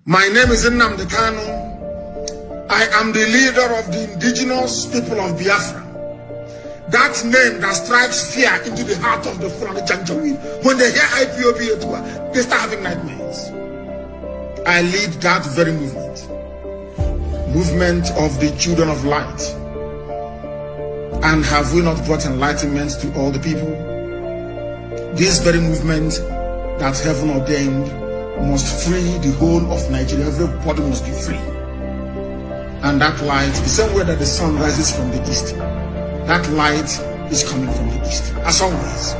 My name is Nnamdi Kanu. I am the leader of the indigenous people of Biafra. That name that strikes fear into the heart of the Fulani Janjaweed. When they hear IPOB, they start having nightmares. I lead that very movement of the children of light. And have we not brought enlightenment to all the people? This very movement that heaven ordained must free the whole of Nigeria. Everybody must be free. And that light, the same way that the sun rises from the east, that light is coming from the east, as always.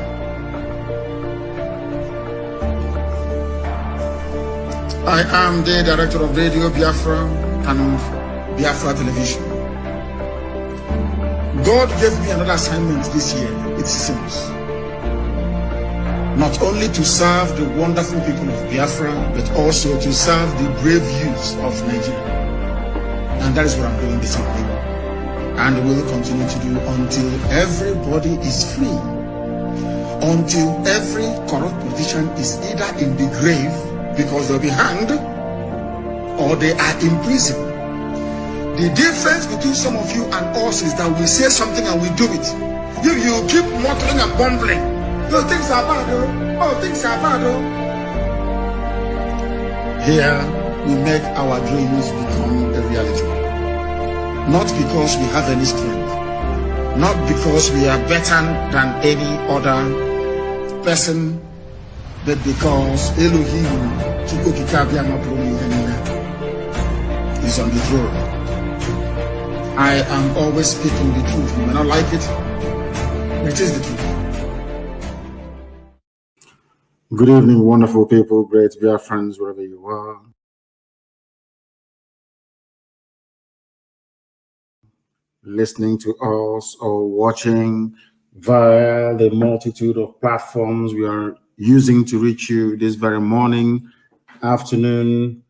I am the director of Radio Biafra and Biafra Television. God gave me another assignment this year. It seems. Not only to serve the wonderful people of Biafra, but also to serve the brave youths of Nigeria. And that is what I'm doing this evening. And will continue to do until everybody is free. Until every corrupt politician is either in the grave because they'll be hanged or they are in prison. The difference between some of you and us is that we say something and we do it. You keep muttering and bumbling. No, things are bad, oh. Oh, things are bad, oh. Here, we make our dreams become a reality. Not because we have any strength. Not because we are better than any other person, but because Elohim is on the throne. I am always speaking the truth. You may not like it, but it is the truth. Good evening, wonderful people, great Biafrans, wherever you are. Listening to us or watching via the multitude of platforms we are using to reach you this very morning, afternoon,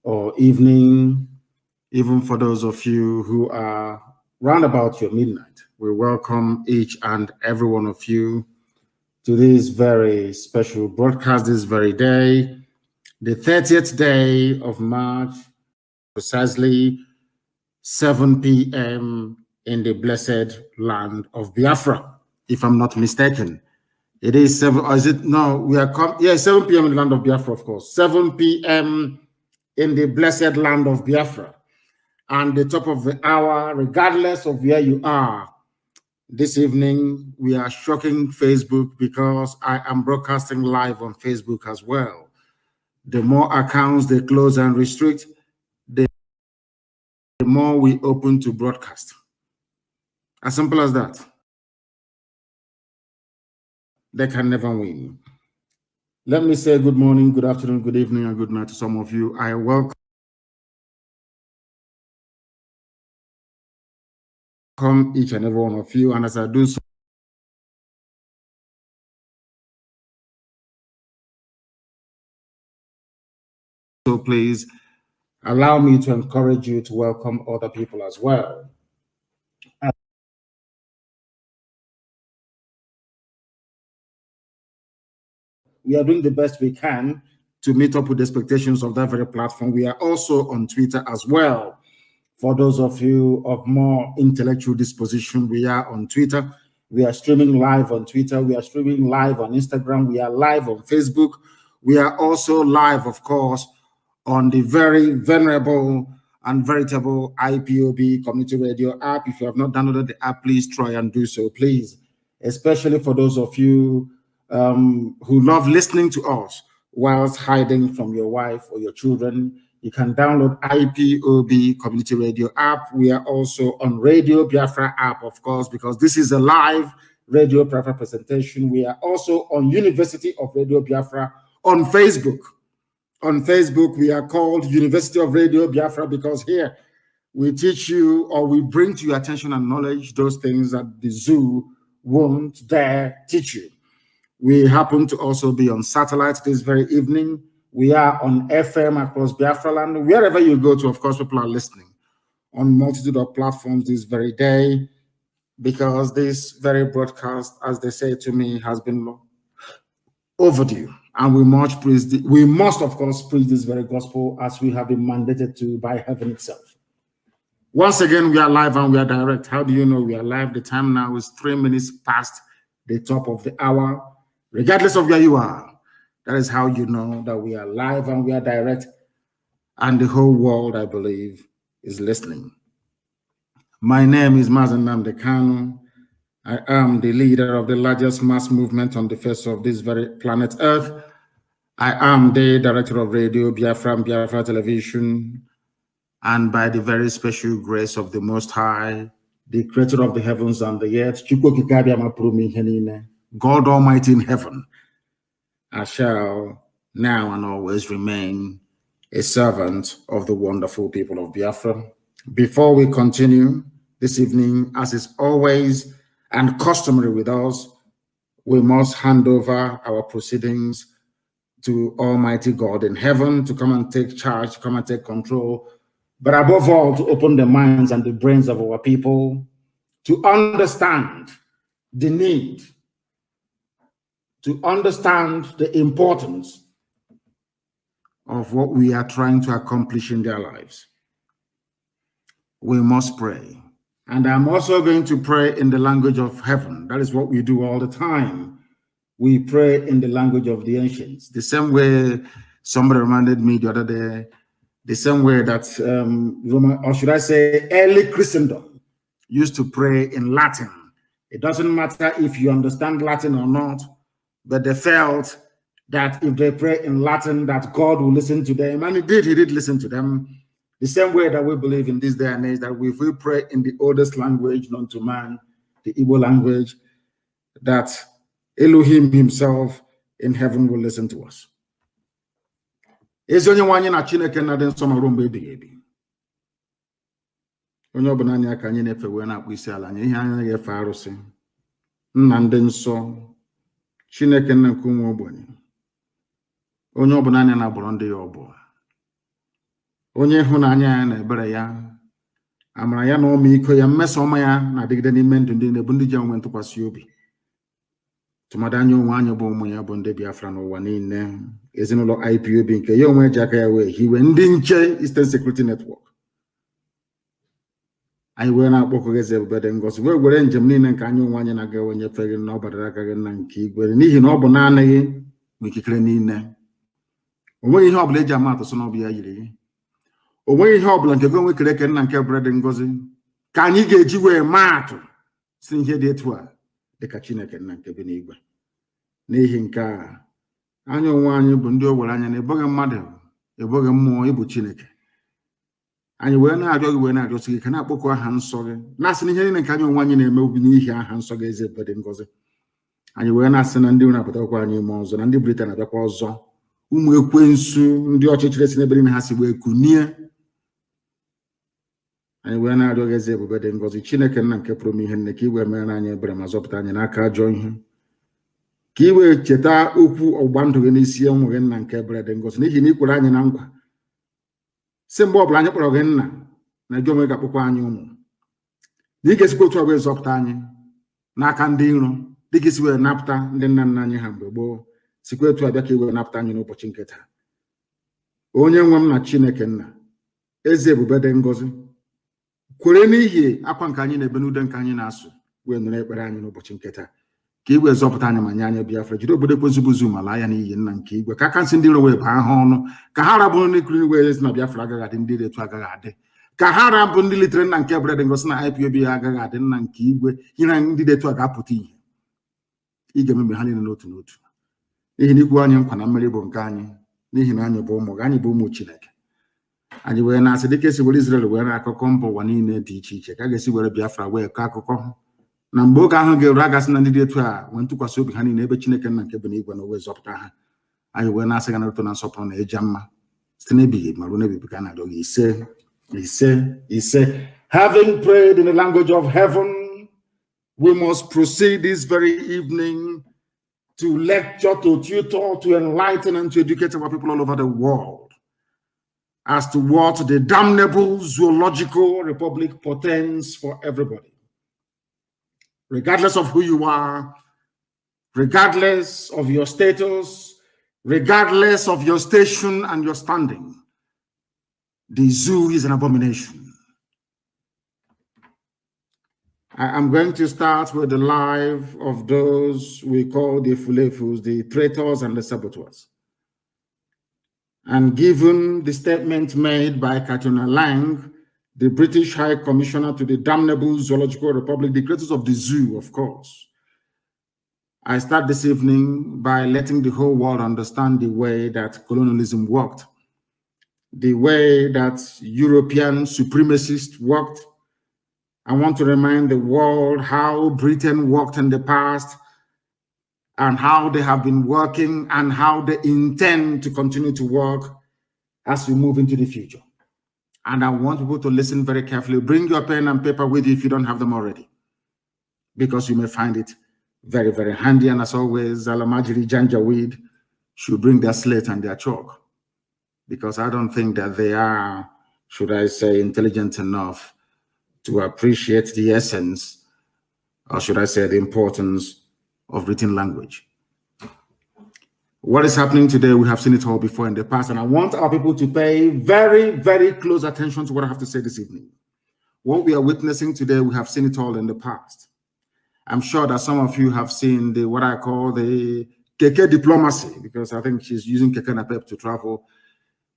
or evening, even for those of you who are round about your midnight. We welcome each and every one of you to this very special broadcast this very day, the 30th day of March, precisely 7 p.m. in the blessed land of Biafra, if I'm not mistaken. It is 7, or is it? No, we are, 7 p.m. in the land of Biafra, of course. 7 p.m. in the blessed land of Biafra. And the top of the hour, regardless of where you are. This evening, we are shocking Facebook because I am broadcasting live on Facebook as well. The more accounts they close and restrict, the more we open to broadcast. As simple as that. They can never win. Let me say good morning, good afternoon, good evening, and good night to some of you. I welcome each and every one of you, and as I do so, please allow me to encourage you to welcome other people as well. We are doing the best we can to meet up with the expectations of that very platform. We are also on Twitter as well. For those of you of more intellectual disposition, we are on Twitter. We are streaming live on Twitter. We are streaming live on Instagram. We are live on Facebook. We are also live, of course, on the very venerable and veritable IPOB Community Radio app. If you have not downloaded the app, please try and do so, please. Especially for those of you who love listening to us whilst hiding from your wife or your children. You can download IPOB Community Radio app. We are also on Radio Biafra app, of course, because this is a live Radio Biafra presentation. We are also on University of Radio Biafra on Facebook. On Facebook, we are called University of Radio Biafra because here we teach you, or we bring to your attention and knowledge those things that the zoo won't dare teach you. We happen to also be on satellite this very evening. We are on FM across Biafra land. Wherever you go to, of course, people are listening on multitude of platforms this very day, because this very broadcast, as they say to me, has been overdue, and we must of course preach this very gospel as we have been mandated to by heaven itself. Once again, we are live and we are direct. How do you know we are live? The time now is 3 minutes past the top of the hour. Regardless of where you are, that is how you know that we are live and we are direct, and the whole world, I believe, is listening. My name is Mazi Nnamdi Kanu. I am the leader of the largest mass movement on the face of this very planet Earth. I am the director of Radio Biafra Television, and by the very special grace of the Most High, the creator of the heavens and the earth, God Almighty in heaven, I shall now and always remain a servant of the wonderful people of Biafra. Before we continue this evening, as is always and customary with us, we must hand over our proceedings to Almighty God in heaven to come and take charge, come and take control, but above all, to open the minds and the brains of our people to understand the need, to understand the importance of what we are trying to accomplish in their lives. We must pray. And I'm also going to pray in the language of heaven. That is what we do all the time. We pray in the language of the ancients. The same way somebody reminded me the other day, the same way that Roman, or should I say early Christendom, used to pray in Latin. It doesn't matter if you understand Latin or not, but they felt that if they pray in Latin, that God will listen to them. And he did listen to them. The same way that we believe in this day and age, that if we pray in the oldest language known to man, the Igbo language, that Elohim himself in heaven will listen to us. Onye ọbụla anyị aka anyị na-efe wee na-akpụ isi ala anyị ihe anyị ga-efe arụsị nna ndị nsọ Chineke nna nke ụmụ ogbenye onye ọbụla anyị na-abụrụ ndị ya ọbụ onye ịhụnanya ya na ebere ya amara ya na ọmịiko ya mmeso ọma ya na-adịgide n'ime ndụ ndị na-ebu ndị ji enwe ntụkwasị obi tụmadị anya onwe anyị bụ ụmụ ya bụ ndị Biafra n'ụwa niile ezinụlọ IPOB nke ya onwe ji aka ya wee hiwe ndị nche Eastern Security Network. Anyị wee na-akpọkọ eze ebube dị ngọzi wee were njem niile nke anyị onwe anyị na-aga onye feghị na ọ badara aka gị na nke igwe n'ihi na ọ bụ naanị gị nwe ikikere niile. O nweghị ihe ọbụla eji ama atụ sọ na ọ bụ ya yiri gị. O nweghị ihe ọbụla nke gị onwe kere eke nna nke ebube dị ngọzi ka anyị ga-eji wee maa atụ si ihe dị etu a dịka Chineke nna nke bi n'igwe. N'ihi nke a anyị onwe anyị bụ ndị o were anya na eboghị mmadụ eboghị mmụọ ịbụ Chineke. Anyị wee na-arịọ gị wee na-arịọsi gị ka na-akpọkọ aha nsọ gị na-asị na ihe niile nke anyị onwe anyị na-eme obi n'ihi aha nsọ gị eze ebube dị ngọzi. Anyị wee na-asị na ndị na-apụtakwa anyị ime ọzọ na ndị Britain na-abịakwa ọzọ ụmụ ekwensu ndị ọchịchịrị si n'ebe niile ha si wee kunie. Anyị wee na-arịọ gị eze ebube dị ngọzi Chineke nna nke pụrụ ihe nne ka iwe mere anyị ebere ma zọpụta anyị n'aka ajọ ihe ka iwe cheta okwu ọgbụgba ndụ gị n'isi ụmụ gị nna nke ebere dị ngọzi n'ihi na ị kwere anyị na nkwa si mgbe ọbụla anyị kpọrọ gị nna na gị onwe ga-akpọkwa anyị ụmụ na ị ga-esikwa otu ọbụla zọpụta anyị n'aka ndị iro dị ka isi wee napụta ndị nna nna anyị ha mgbe gboo sikwa etu abịa ka iwe napụta anyị n'ụbọchị nke taa. Onye nwe m na Chineke nna eze ebube dị ngọzi kwere n'ihi akwa nke anyị na-ebe n'ude nke anyị na-asụ wee nụrụ ekpere anyị n'ụbọchị nke taa ka iwe zọpụta anyị ma nye anyị Biafra jiri obodo ekwezubuzu ma laa ya n'iyi nna nke igwe ka aka nsị ndị iro wee baa ha ọnụ ka ha rabụrụ n'ikiri wee ezi na Biafra agaghị adị ndị etu agaghị adị ka ha rabụ ndị litere nna nke ebere dị ngọzi na IPOB ya agaghị adị nna nke igwe ihe ndị etu a ga-apụta ihe ị ga-emebe ha niile n'otu n'otu n'ihi na ikwu anyị nkwa na mmeri bụ nke anyị n'ihi na anyị bụ ụmụ gị anyị bụ ụmụ Chineke. Anyị wee na-asị dịka esi were Israel wee na-akụkọ mba ụwa niile dị iche iche ka a ga-esi were Biafra wee kọọ akụkọ na mgbe oge ahụ ga-eru agasị na ndị dị etu a nwee ntụkwasị obi ha niile ebe Chineke nna nke bụ n'igwe na o wee zọpụta ha. Anyị wee na-asị ga na ụtọ na nsọpụrụ na eja mma site n'ebighị ma ruo n'ebibi ka a na-arịọ gị ise. Having prayed in the language of heaven, we must proceed this very evening to lecture, to tutor, to enlighten, and to educate our people all over the world as to what the damnable zoological republic portends for everybody. Regardless of who you are, regardless of your status, regardless of your station and your standing. The zoo is an abomination. I'm going to start with the life of those we call the Fulefus, the traitors and the saboteurs. And given the statement made by Katrina Lang, the British High Commissioner to the damnable Zoological Republic, the creators of the zoo, of course, I start this evening by letting the whole world understand the way that colonialism worked, the way that European supremacists worked. I want to remind the world how Britain worked in the past and how they have been working and how they intend to continue to work as we move into the future. And I want people to listen very carefully. Bring your pen and paper with you if you don't have them already, because you may find it very, very handy. And as always, Alamajiri Janjaweed should bring their slate and their chalk, because I don't think that they are, should I say, intelligent enough to appreciate the essence, or should I say the importance of written language. What is happening today, we have seen it all before in the past, and I want our people to pay very, very close attention to what I have to say this evening. What we are witnessing today, we have seen it all in the past. I'm sure that some of you have seen the what I call the Keke diplomacy, because I think she's using Keke Napep to travel.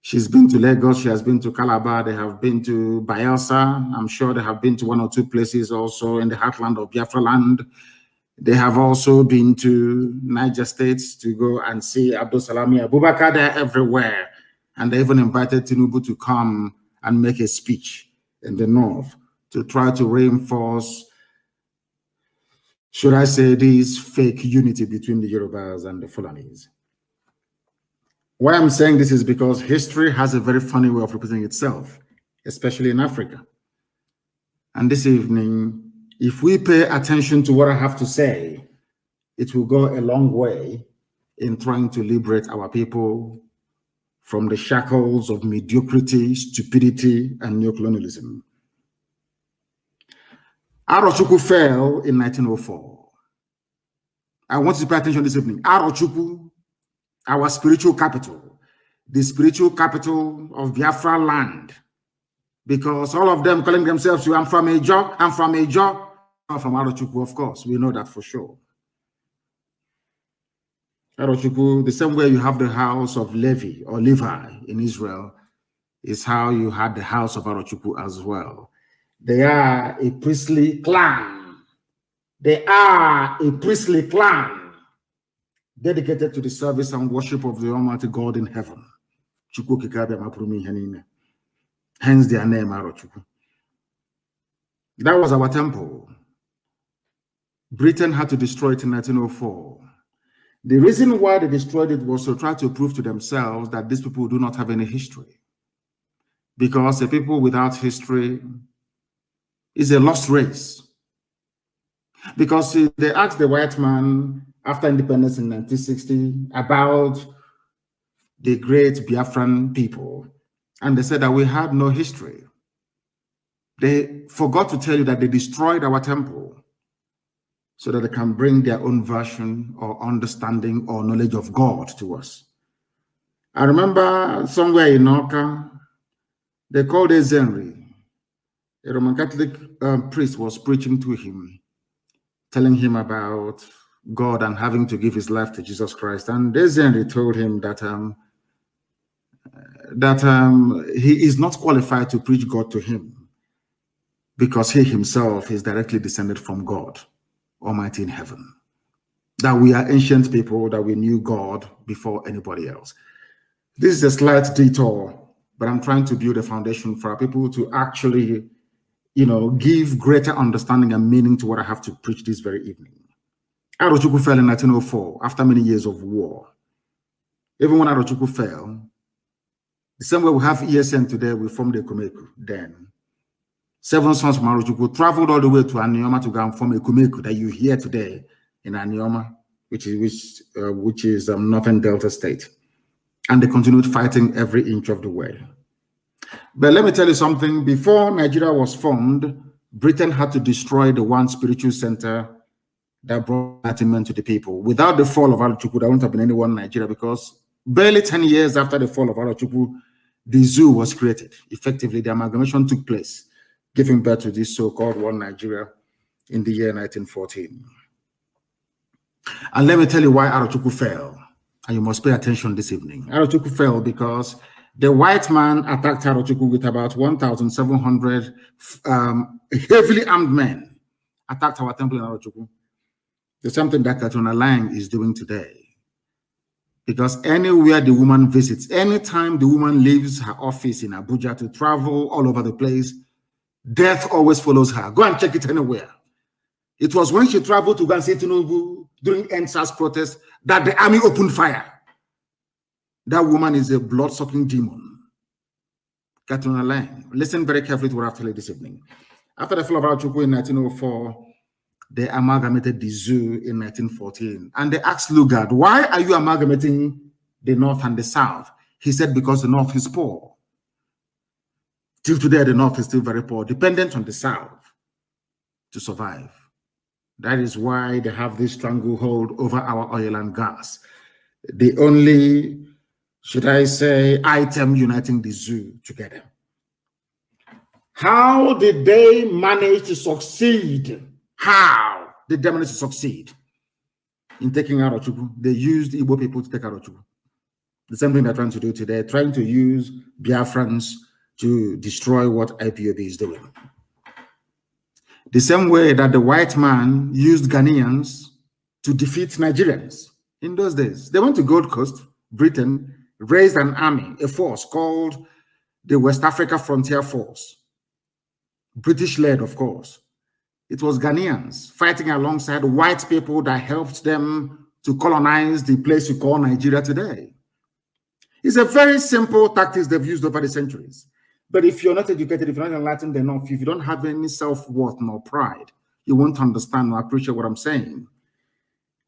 She's been to Lagos, she has been to Calabar, they have been to Bayelsa. I'm sure they have been to one or two places also in the heartland of Biafra land. They have also been to Niger States to go and see Abdul Salami Abubakar. They're everywhere. And they even invited Tinubu to come and make a speech in the north to try to reinforce, should I say, this fake unity between the Yorubas and the Fulanis. Why I'm saying this is because history has a very funny way of repeating itself, especially in Africa. And this evening, if we pay attention to what I have to say, it will go a long way in trying to liberate our people from the shackles of mediocrity, stupidity, and neocolonialism. Arochukwu fell in 1904. I want you to pay attention this evening. Arochukwu, our spiritual capital, the spiritual capital of Biafra land, because all of them calling themselves, I'm from Ejo, I'm from Ejo, I'm from Arochukwu, of course. We know that for sure. Arochukwu, the same way you have the house of Levi or Levi in Israel, is how you had the house of Arochukwu as well. They are a priestly clan. They are a priestly clan dedicated to the service and worship of the Almighty God in heaven. Hence their name, Arochukwu. That was our temple. Britain had to destroy it in 1904. The reason why they destroyed it was to try to prove to themselves that these people do not have any history. Because the people without history is a lost race. Because they asked the white man after independence in 1960 about the great Biafran people, and they said that we had no history. They forgot to tell you that they destroyed our temple so that they can bring their own version or understanding or knowledge of God to us. I remember somewhere in Oka, they called Ezenri. A Roman Catholic priest was preaching to him, telling him about God and having to give his life to Jesus Christ. And Ezenri told him that he is not qualified to preach God to him because he himself is directly descended from God Almighty in heaven. That we are ancient people, that we knew God before anybody else. This is a slight detour, but I'm trying to build a foundation for our people to actually, give greater understanding and meaning to what I have to preach this very evening. Arochukwu fell in 1904 after many years of war. Even when Arochukwu fell, the same way we have ESN today, we formed the Ekumeku then. 7 sons from Arochukwu traveled all the way to Anioma to go and form a Ekumeku that you hear today in Anioma, which is Northern Delta State. And they continued fighting every inch of the way. But let me tell you something. Before Nigeria was formed, Britain had to destroy the one spiritual center that brought enlightenment to the people. Without the fall of Arochukwu, there wouldn't have been anyone in Nigeria, because barely 10 years after the fall of Arochukwu, the zoo was created. Effectively, the amalgamation took place, giving birth to this so-called one Nigeria in the year 1914. And let me tell you why Arochukwu fell. And you must pay attention this evening. Arochukwu fell because the white man attacked Arochukwu with about 1,700 heavily armed men. Attacked our temple in Arochukwu. There's something that Katuna Lang is doing today. Because anywhere the woman visits, anytime the woman leaves her office in Abuja to travel all over the place, death always follows her. Go and check it anywhere. It was when she traveled to Gansi Tinubu during NSAS protest that the army opened fire. That woman is a blood-sucking demon. Katuna Lang. Listen very carefully to what I have to tell you this evening. After the fall of Arochukwu in 1904, they amalgamated the zoo in 1914. And they asked Lugard, why are you amalgamating the North and the South? He said, because the North is poor. Till today, the North is still very poor, dependent on the South to survive. That is why they have this stranglehold over our oil and gas. The only, should I say, item uniting the zoo together. How did they manage to succeed? How did they manage to succeed in taking Arochukwu? They used Igbo people to take Arochukwu. The same thing they're trying to do today, trying to use Biafrans to destroy what IPOB is doing. The same way that the white man used Ghanaians to defeat Nigerians in those days. They went to Gold Coast, Britain, raised an army, a force called the West Africa Frontier Force. British-led, of course. It was Ghanaians fighting alongside white people that helped them to colonize the place you call Nigeria today. It's a very simple tactics they've used over the centuries. But if you're not educated, if you're not enlightened enough, if you don't have any self-worth nor pride, you won't understand or appreciate what I'm saying.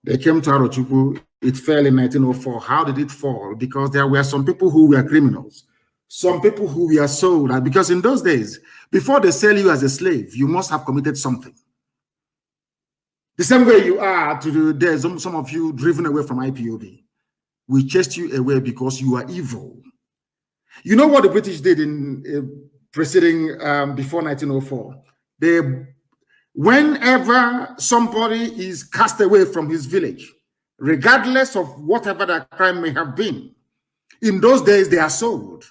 They came to Arochukwu, it fell in 1904. How did it fall? Because there were some people who were criminals. Some people who were sold, because in those days, before they sell you as a slave, you must have committed something. The same way you are today, some of you driven away from IPOB. We chased you away because you are evil. You know what the British did in preceding, before 1904? Whenever somebody is cast away from his village, regardless of whatever the crime may have been, in those days they are sold.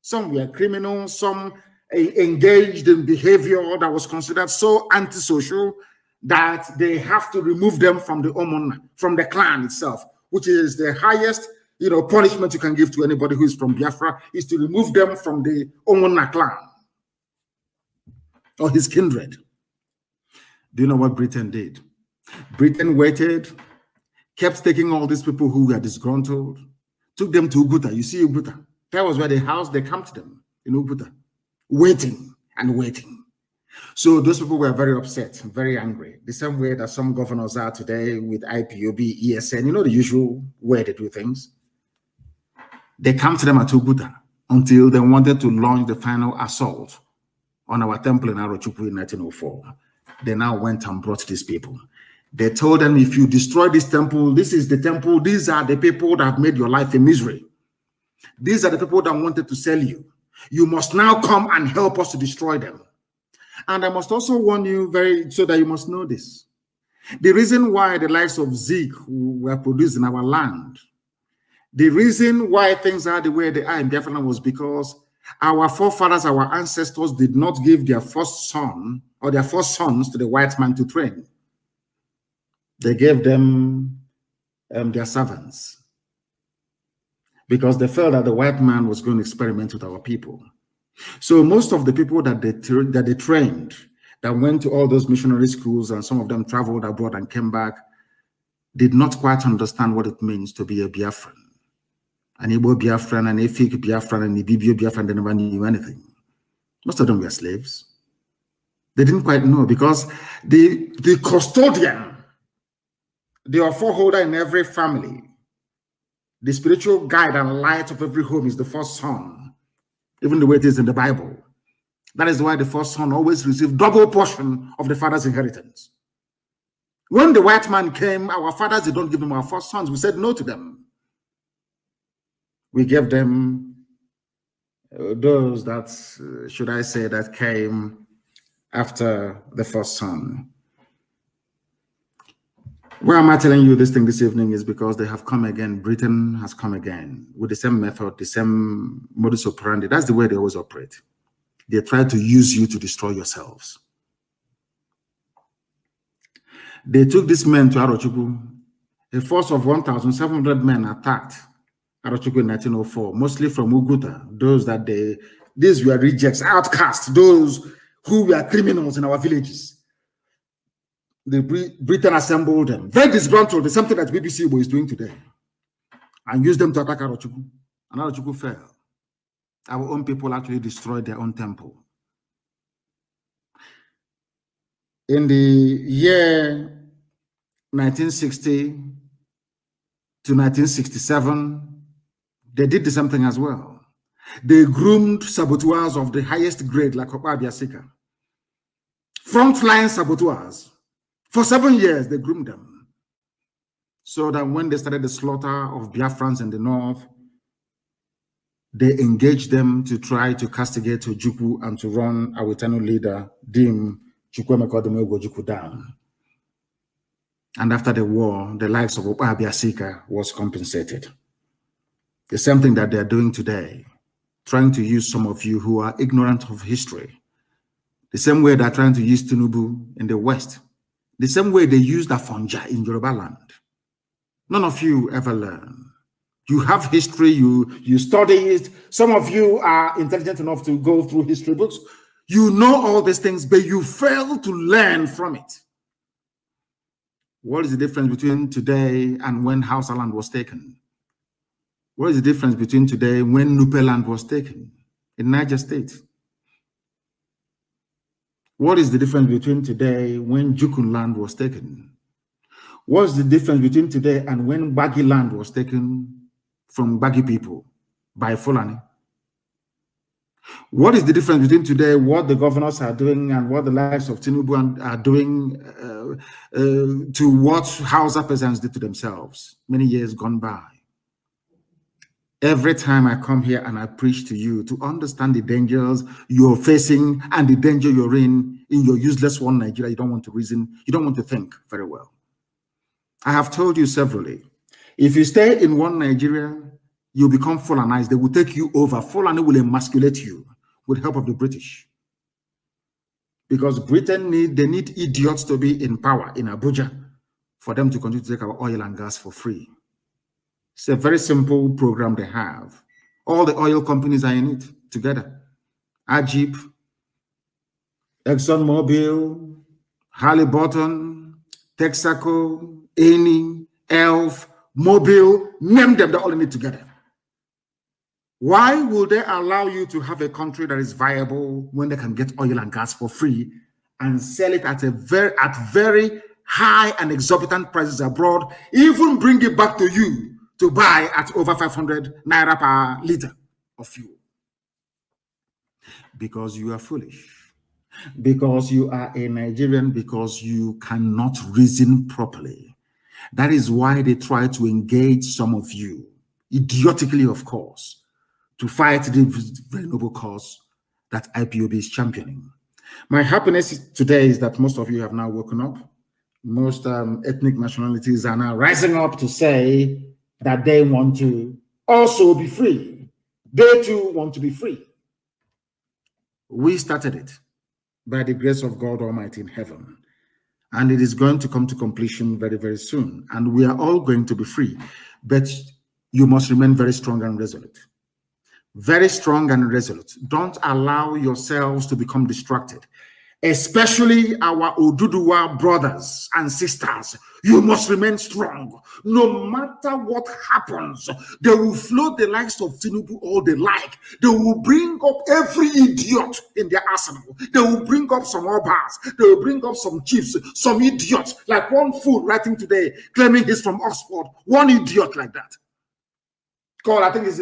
Some were criminals, some engaged in behavior that was considered so antisocial that they have to remove them from the Omona, from the clan itself, which is the highest, punishment you can give to anybody who is from Biafra, is to remove them from the Omona clan or his kindred. Do you know what Britain did? Britain waited, kept taking all these people who were disgruntled, took them to Uguta. You see Uguta. That was where they housed, they camped them in Uguta, waiting and waiting. So those people were very upset, very angry. The same way that some governors are today with IPOB, ESN, the usual way they do things. They camped them at Uguta until they wanted to launch the final assault on our temple in Arochukwu in 1904. They now went and brought these people. They told them, if you destroy this temple, this is the temple, these are the people that have made your life a misery. These are the people that wanted to sell you. You must now come and help us to destroy them. And I must also warn you so that you must know this. The reason why the likes of Zeke were produced in our land, the reason why things are the way they are in Biafra was because our forefathers, our ancestors did not give their first son or their first sons to the white man to train. They gave them their servants, because they felt that the white man was going to experiment with our people. So most of the people that they trained, that went to all those missionary schools, and some of them traveled abroad and came back, did not quite understand what it means to be a Biafran. An Igbo Biafran, an Efik Biafran, an Ibibio Biafran, they never knew anything. Most of them were slaves. They didn't quite know, because the custodian, the foreholder in every family, the spiritual guide and light of every home is the first son, even the way it is in the Bible. That is why the first son always receives double portion of the father's inheritance. When the white man came, our fathers, they don't give them our first sons. We said no to them. We gave them those that, should I say, that came after the first son. Why am I telling you this thing this evening is because they have come again. Britain has come again with the same method, the same modus operandi. That's the way they always operate. They try to use you to destroy yourselves. They took these men to Arochukwu. A force of 1,700 men attacked Arochukwu in 1904, mostly from Uguta. These were rejects, outcasts, those who were criminals in our villages. Britain assembled them, very disgruntled, the something that BBC is doing today, and used them to attack Arochukwu. And Arochukwu fell. Our own people actually destroyed their own temple. In the year 1960 to 1967, they did the same thing as well. They groomed saboteurs of the highest grade, like Okpabia Sika. Frontline saboteurs. For 7 years, they groomed them. So that when they started the slaughter of Biafrans in the north, they engaged them to try to castigate Ojukwu and to run our eternal leader, Dim Chukwemeka Ojukwu, down. And after the war, the lives of Okpabia Sika was compensated. The same thing that they're doing today, trying to use some of you who are ignorant of history. The same way they're trying to use Tinubu in the West. The same way they used Afonja in Yoruba land. None of you ever learn. You have history, you study it. Some of you are intelligent enough to go through history books. You know all these things, but you fail to learn from it. What is the difference between today and when Hausa land was taken? What is the difference between today and when Nupe land was taken in Niger State? What is the difference between today when Jukun land was taken? What's the difference between today and when Bagi land was taken from Bagi people by Fulani? What is the difference between today, what the governors are doing and what the lives of Tinubu are doing to what Hausa peasants did to themselves many years gone by? Every time I come here and I preach to you to understand the dangers you're facing and the danger you're in your useless one Nigeria, you don't want to reason, you don't want to think very well. I have told you severally, if you stay in one Nigeria, you become Fulanized. They will take you over. Fulani will emasculate you with the help of the British. Because Britain they need idiots to be in power in Abuja for them to continue to take our oil and gas for free. It's a very simple program they have. All the oil companies are in it together. Ajip, ExxonMobil, Halliburton, Texaco, Eni, Elf, Mobil, name them, they're all in it together. Why will they allow you to have a country that is viable when they can get oil and gas for free and sell it at very high and exorbitant prices abroad, even bring it back to you to buy at over 500 naira per liter of fuel? Because you are foolish. Because you are a Nigerian, because you cannot reason properly. That is why they try to engage some of you, idiotically of course, to fight the very noble cause that IPOB is championing. My happiness today is that most of you have now woken up. Most ethnic nationalities are now rising up to say that they want to also be free. They too want to be free. We started it by the grace of God Almighty in heaven. And it is going to come to completion very, very soon. And we are all going to be free. But you must remain very strong and resolute. Very strong and resolute. Don't allow yourselves to become distracted. Especially our Oduduwa brothers and sisters. You must remain strong. No matter what happens, they will float the likes of Tinubu all they like. They will bring up every idiot in their arsenal. They will bring up some Obas. They will bring up some chiefs, some idiots. Like one fool writing today, claiming he's from Oxford. One idiot like that. Called, I think it's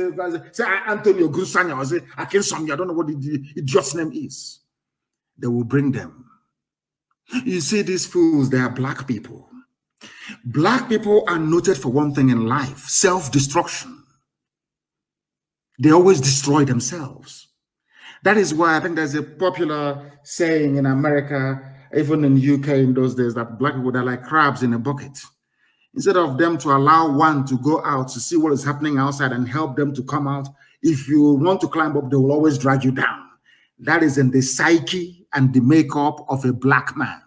Antonio Gusanya or say Akinsomi. I don't know what the idiot's name is. They will bring them. You see, these fools, they are black people. Black people are noted for one thing in life: self-destruction. They always destroy themselves. That is why I think there's a popular saying in America, even in the UK in those days, that black people are like crabs in a bucket. Instead of them to allow one to go out to see what is happening outside and help them to come out, if you want to climb up, they will always drag you down. That is in the psyche and the makeup of a black man.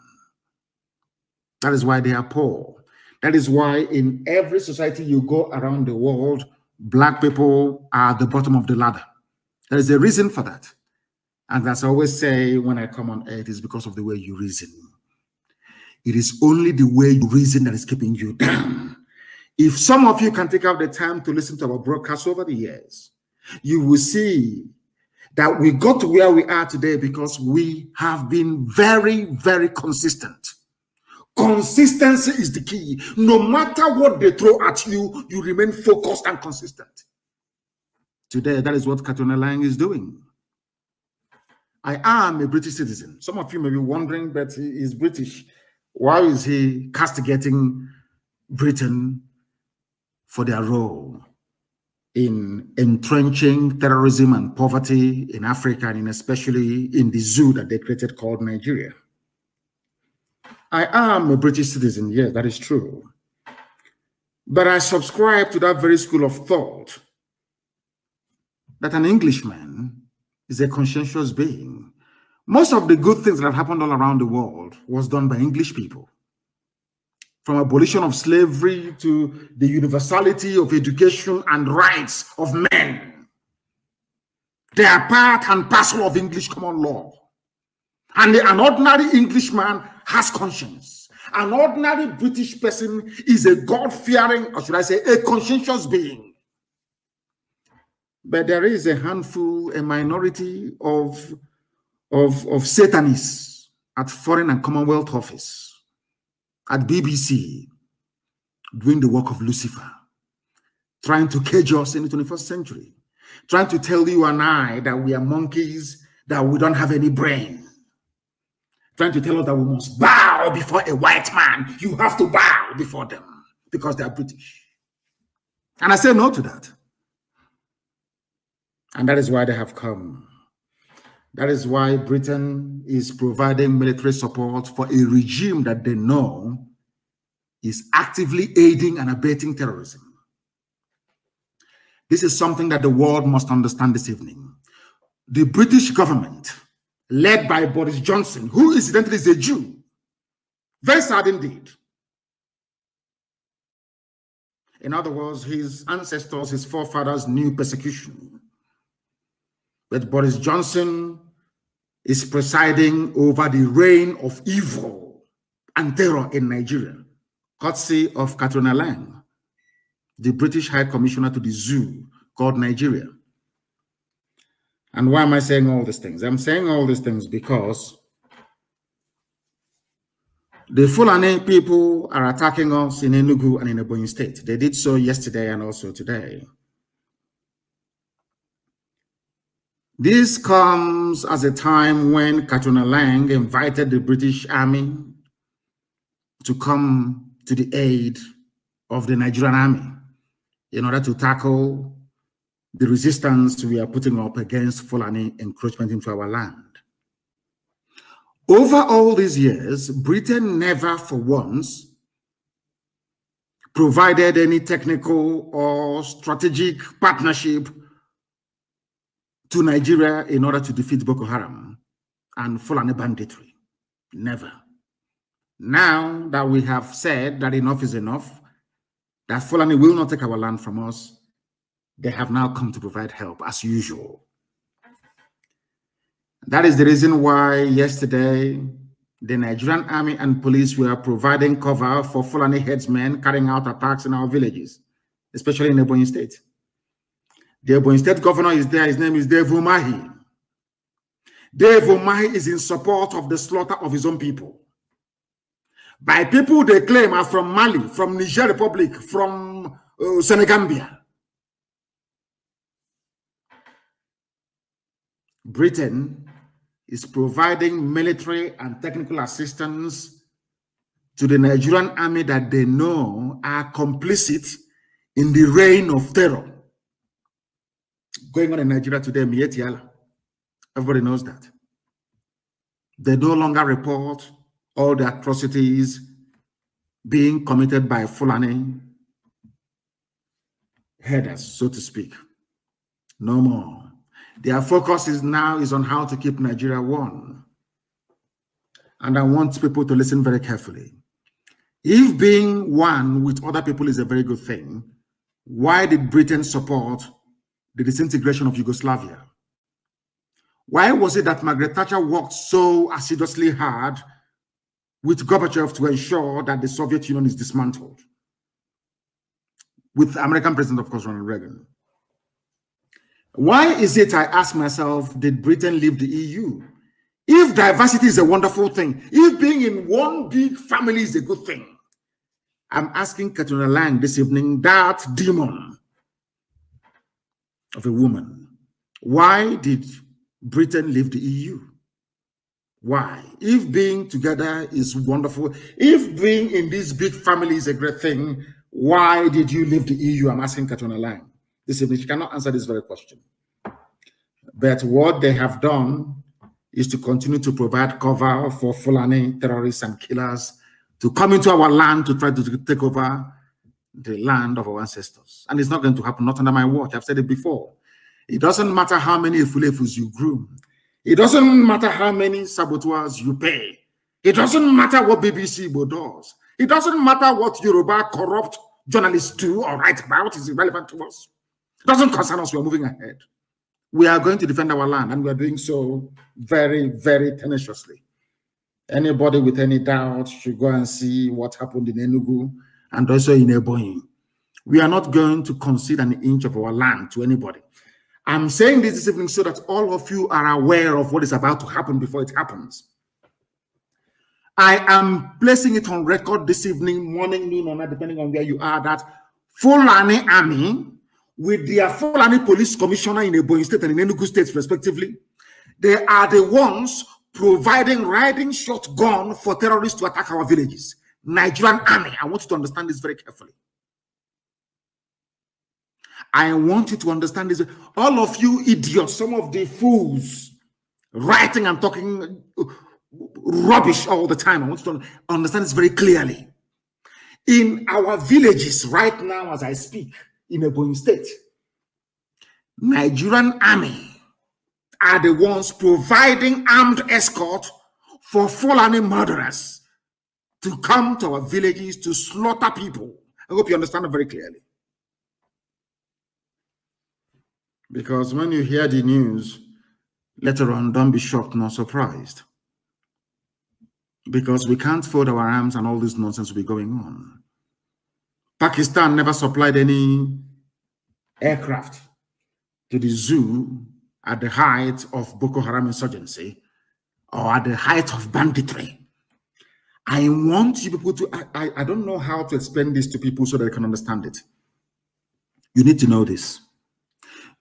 That is why they are poor. That is why in every society you go around the world, black people are at the bottom of the ladder. There is a reason for that. And as I always say when I come on earth, is because of the way you reason. It is only the way you reason that is keeping you down. If some of you can take out the time to listen to our broadcasts over the years, you will see that we got to where we are today because we have been very, very consistent. Consistency is the key. No matter what they throw at you, you remain focused and consistent. Today, that is what Kanu Lang is doing. I am a British citizen. Some of you may be wondering, but he is British. Why is he castigating Britain for their role in entrenching terrorism and poverty in Africa, and especially in the zoo that they created called Nigeria? I am a British citizen, yes, that is true. But I subscribe to that very school of thought that an Englishman is a conscientious being. Most of the good things that have happened all around the world was done by English people. From abolition of slavery to the universality of education and rights of men. They are part and parcel of English common law. And an ordinary Englishman has conscience. An ordinary British person is a God-fearing, or should I say, a conscientious being. But there is a handful, a minority of Satanists at Foreign and Commonwealth Office, at BBC, doing the work of Lucifer, trying to cage us in the 21st century, trying to tell you and I that we are monkeys, that we don't have any brain, trying to tell us that we must bow before a white man. You have to bow before them because they are British. And I say no to that. And that is why they have come. That is why Britain is providing military support for a regime that they know is actively aiding and abetting terrorism. This is something that the world must understand this evening. The British government, led by Boris Johnson, who incidentally is a Jew, very sad indeed. In other words, his ancestors, his forefathers knew persecution. But Boris Johnson is presiding over the reign of evil and terror in Nigeria, courtesy of Kanu Lang, the British High Commissioner to the zoo called Nigeria. And why am I saying all these things? I'm saying all these things because the Fulani people are attacking us in Enugu and in Ebonyi State. They did so yesterday and also today. This comes as a time when Kanu Lang invited the British Army to come to the aid of the Nigerian Army in order to tackle the resistance we are putting up against Fulani encroachment into our land. Over all these years, Britain never for once provided any technical or strategic partnership to Nigeria in order to defeat Boko Haram and Fulani banditry. Never. Now that we have said that enough is enough, that Fulani will not take our land from us, they have now come to provide help as usual. That is the reason why yesterday the Nigerian Army and police were providing cover for Fulani headsmen carrying out attacks in our villages, especially in Ebonyi State. The Ebonyi State governor is there. His name is Dave Umahi. Dave Umahi is in support of the slaughter of his own people. By people they claim are from Mali, from Niger Republic, from Senegambia. Britain is providing military and technical assistance to the Nigerian army that they know are complicit in the reign of terror going on in Nigeria today. Everybody knows that. They no longer report all the atrocities being committed by Fulani headers, so to speak. No more. Their focus now is on how to keep Nigeria one. And I want people to listen very carefully. If being one with other people is a very good thing, why did Britain support the disintegration of Yugoslavia? Why was it that Margaret Thatcher worked so assiduously hard with Gorbachev to ensure that the Soviet Union is dismantled? With American President, of course, Ronald Reagan. Why is it, I ask myself, did Britain leave the EU? If diversity is a wonderful thing, if being in one big family is a good thing, I'm asking Katrina Lang this evening, that demon of a woman, why did Britain leave the EU? Why? If being together is wonderful, if being in this big family is a great thing, why did you leave the EU? I'm asking Katrina Lang this evening. She cannot answer this very question. But what they have done is to continue to provide cover for Fulani terrorists and killers to come into our land to try to take over the land of our ancestors. And it's not going to happen, not under my watch. I've said it before. It doesn't matter how many Ifulefus you groom. It doesn't matter how many saboteurs you pay. It doesn't matter what BBC Igbo does. It doesn't matter what Yoruba corrupt journalists do or write about. Is irrelevant to us. It doesn't concern us. We are moving ahead. We are going to defend our land, and we are doing so very, very tenaciously. Anybody with any doubt should go and see what happened in Enugu and also in Ebonyi. We are not going to concede an inch of our land to anybody. I'm saying this evening so that all of you are aware of what is about to happen before it happens. I am placing it on record this evening, morning, noon, or night, depending on where you are, that Fulani Army, with their Fulani Police Commissioner in Ebonyi State and in Enugu State, respectively, they are the ones providing riding shotgun for terrorists to attack our villages. Nigerian Army. I want you to understand this very carefully. I want you to understand this. All of you idiots, some of the fools, writing and talking rubbish all the time. I want you to understand this very clearly. In our villages right now, as I speak, in Ebonyi State, Nigerian Army are the ones providing armed escort for Fulani murderers to come to our villages to slaughter people. I hope you understand it very clearly. Because when you hear the news, later on, don't be shocked nor surprised. Because we can't fold our arms and all this nonsense will be going on. Pakistan never supplied any aircraft to the zoo at the height of Boko Haram insurgency or at the height of banditry. I want you people to, I don't know how to explain this to people so that they can understand it. You need to know this.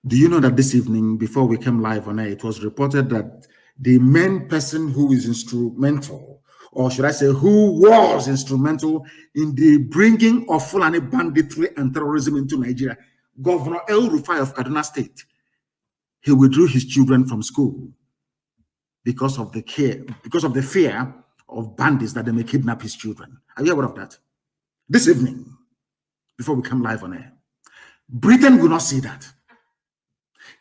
Do you know that this evening, before we came live on air, it was reported that the main person who is instrumental, or should I say who was instrumental in the bringing of Fulani banditry and terrorism into Nigeria, Governor El Rufai of Kaduna State, he withdrew his children from school because of the fear of bandits that they may kidnap his children. Are you aware of that? This evening, before we come live on air, Britain will not see that.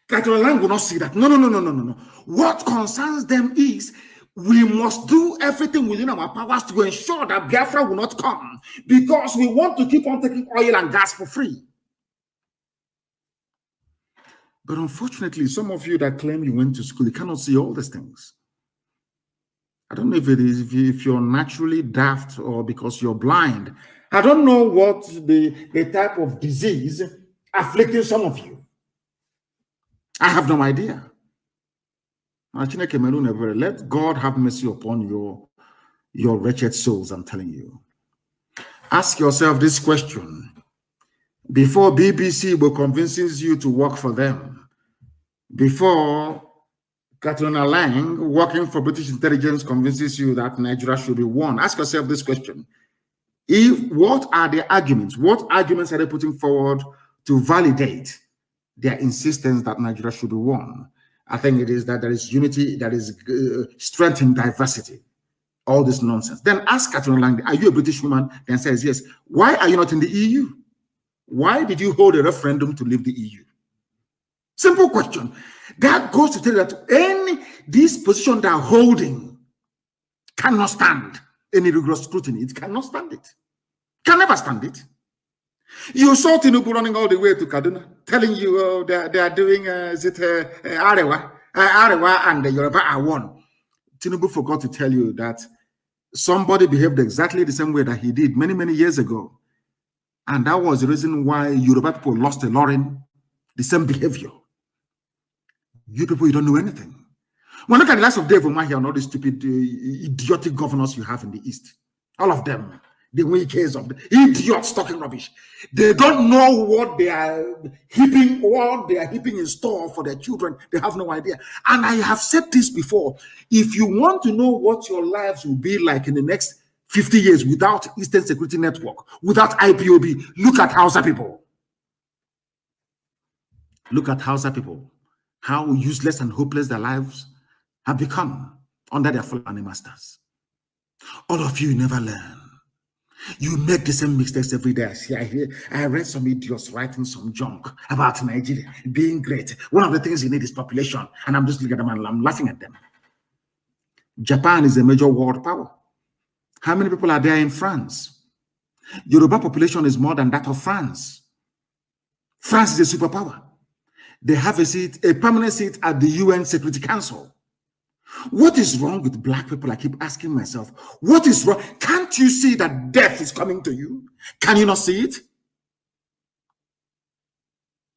Catalan will not see that. No. What concerns them is we must do everything within our powers to ensure that Biafra will not come, because we want to keep on taking oil and gas for free. But unfortunately, some of you that claim you went to school, you cannot see all these things. I don't know if it is if you're naturally daft or because you're blind. I don't know what the type of disease afflicting some of you. I have no idea. Let God have mercy upon your wretched souls, I'm telling you. Ask yourself this question. Before BBC will convinces you to work for them, before Katrina Lang, working for British intelligence, convinces you that Nigeria should be one, ask yourself this question. What are the arguments? What arguments are they putting forward to validate their insistence that Nigeria should be one? I think it is that there is unity, there is strength in diversity. All this nonsense. Then ask Catherine Lang, are you a British woman? Then says yes. Why are you not in the EU? Why did you hold a referendum to leave the EU? Simple question. That goes to tell you that this position they're holding cannot stand any rigorous scrutiny. It cannot stand it. Can never stand it. You saw Tinubu running all the way to Kaduna, telling you they are doing Arewa and the Yoruba are one. Tinubu forgot to tell you that somebody behaved exactly the same way that he did many, many years ago. And that was the reason why Yoruba people lost a Lauren, the same behavior. You people, you don't know anything. When look at the likes of Dave Umahi and all the stupid, idiotic governors you have in the East, all of them, the weakest of the idiots talking rubbish. They don't know what they are heaping in store for their children. They have no idea. And I have said this before. If you want to know what your lives will be like in the next 50 years without Eastern Security Network, without IPOB, look at Hausa people. Look at Hausa people. How useless and hopeless their lives have become under their Fulani masters. All of you never learn. You make the same mistakes every day. I read some idiots writing some junk about Nigeria being great. One of the things you need is population. And I'm just looking at them and I'm laughing at them. Japan is a major world power. How many people are there in France? Yoruba population is more than that of France. France is a superpower. They have a permanent seat at the UN Security Council. What is wrong with black people? I keep asking myself, what is wrong? Can't you see that death is coming to you? Can you not see it?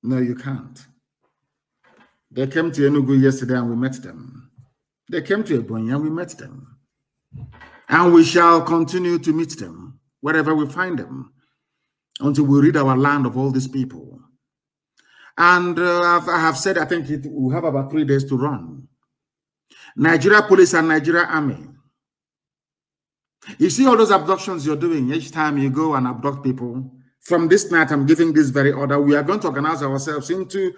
No, you can't. They came to Enugu yesterday and we met them. They came to Ebonyi and we met them. And we shall continue to meet them wherever we find them until we rid our land of all these people. And I have said, I think we have about 3 days to run. Nigeria police and Nigeria army. You see all those abductions you're doing, each time you go and abduct people. From this night, I'm giving this very order. We are going to organize ourselves into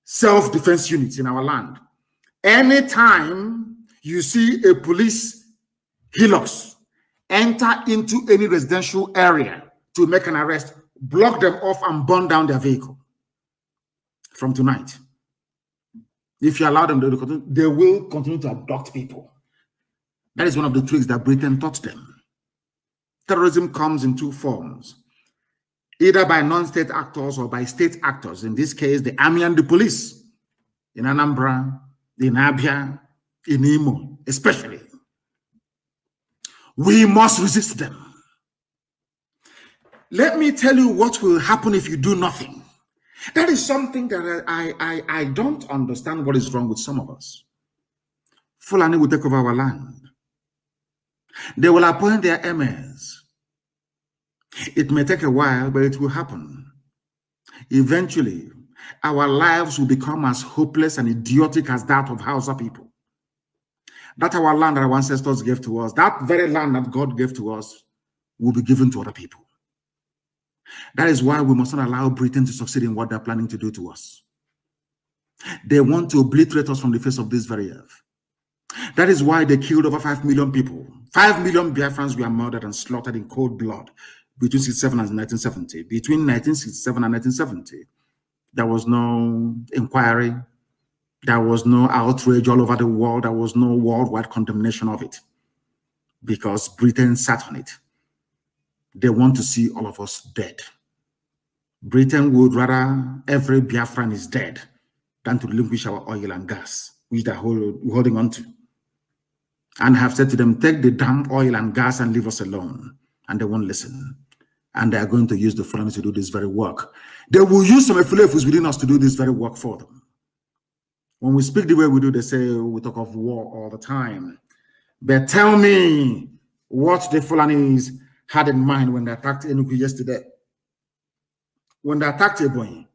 self-defense units in our land. Anytime you see a police helix enter into any residential area to make an arrest, block them off and burn down their vehicle. From tonight. If you allow them, they will continue to abduct people. That is one of the tricks that Britain taught them. Terrorism comes in two forms, either by non-state actors or by state actors. In this case, the army and the police. In Anambra, in Abia, in Imo, especially. We must resist them. Let me tell you what will happen if you do nothing. That is something that I don't understand what is wrong with some of us. Fulani will take over our land. They will appoint their emirs. It may take a while, but it will happen. Eventually, our lives will become as hopeless and idiotic as that of Hausa people. That our land that our ancestors gave to us, that very land that God gave to us, will be given to other people. That is why we must not allow Britain to succeed in what they're planning to do to us. They want to obliterate us from the face of this very earth. That is why they killed over 5 million people. 5 million Biafrans were murdered and slaughtered in cold blood between 1967 and 1970. Between 1967 and 1970, there was no inquiry. There was no outrage all over the world. There was no worldwide condemnation of it because Britain sat on it. They want to see all of us dead. Britain would rather every Biafran is dead than to relinquish our oil and gas, which they're holding on to. And have said to them, take the damn oil and gas and leave us alone. And they won't listen. And they are going to use the Fulani to do this very work. They will use some Efulefus within us to do this very work for them. When we speak the way we do, they say we talk of war all the time. But tell me what the Fulanis had in mind when they attacked Enugu yesterday. When they attacked Ebonyi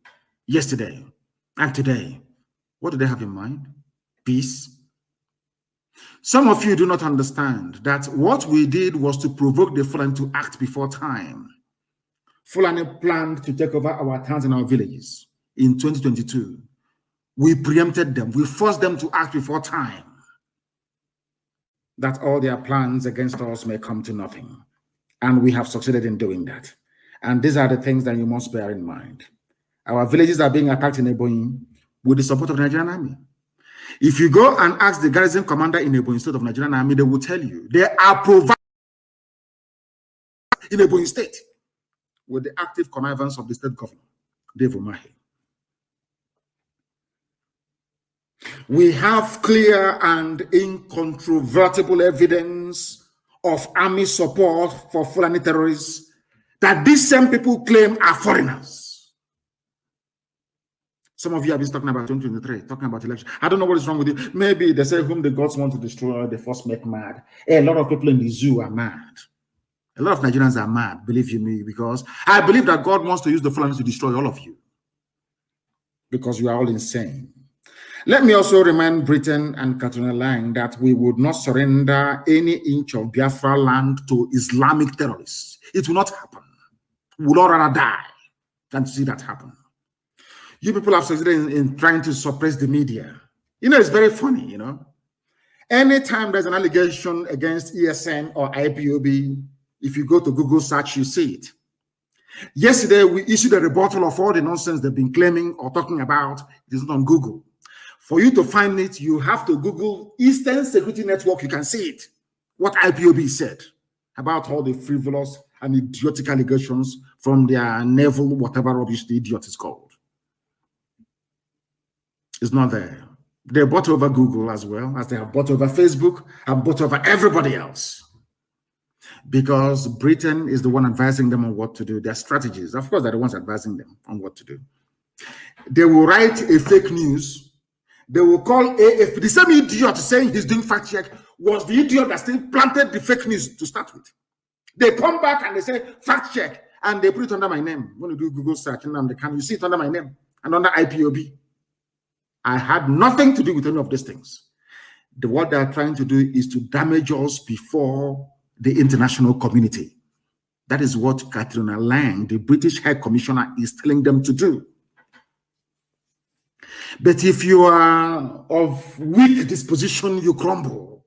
yesterday and today, what do they have in mind? Peace. Some of you do not understand that what we did was to provoke the Fulani to act before time. Fulani planned to take over our towns and our villages in 2022. We preempted them. We forced them to act before time, that all their plans against us may come to nothing. And we have succeeded in doing that. And these are the things that you must bear in mind. Our villages are being attacked in Ebonyi with the support of the Nigerian army. If you go and ask the garrison commander in Ebonyi State of Nigerian army, they will tell you they are provided in Ebonyi State with the active connivance of the state governor, Dave Umahi. We have clear and incontrovertible evidence of army support for Fulani terrorists that these same people claim are foreigners. Some of you have been talking about 2023, talking about election. I don't know what is wrong with you. Maybe they say whom the gods want to destroy, they first make mad. A lot of people in the zoo are mad. A lot of Nigerians are mad, believe you me, because I believe that God wants to use the Fulani to destroy all of you because you are all insane. Let me also remind Britain and Katrina Lang that we would not surrender any inch of Biafra land to Islamic terrorists. It will not happen. We would all rather die than to see that happen. You people have succeeded in trying to suppress the media. You know, it's very funny, you know. Anytime there's an allegation against ESN or IPOB, if you go to Google search, you see it. Yesterday, we issued a rebuttal of all the nonsense they've been claiming or talking about. It is not on Google. For you to find it, you have to Google Eastern Security Network. You can see it. What IPOB said about all the frivolous and idiotic allegations from their naval, whatever rubbish the idiot is called. It's not there. They bought over Google as well as they have bought over Facebook and bought over everybody else. Because Britain is the one advising them on what to do, their strategies. Of course, they're the ones advising them on what to do. They will write a fake news. They will call AFP. The same idiot saying he's doing fact check was the idiot that still planted the fake news to start with. They come back and they say fact check and they put it under my name. When you do Google search, Nnamdi Kanu, you see it under my name and under IPOB. I had nothing to do with any of these things. What they are trying to do is to damage us before the international community. That is what Katrina Lang, the British High Commissioner, is telling them to do. But if you are of weak disposition, you crumble.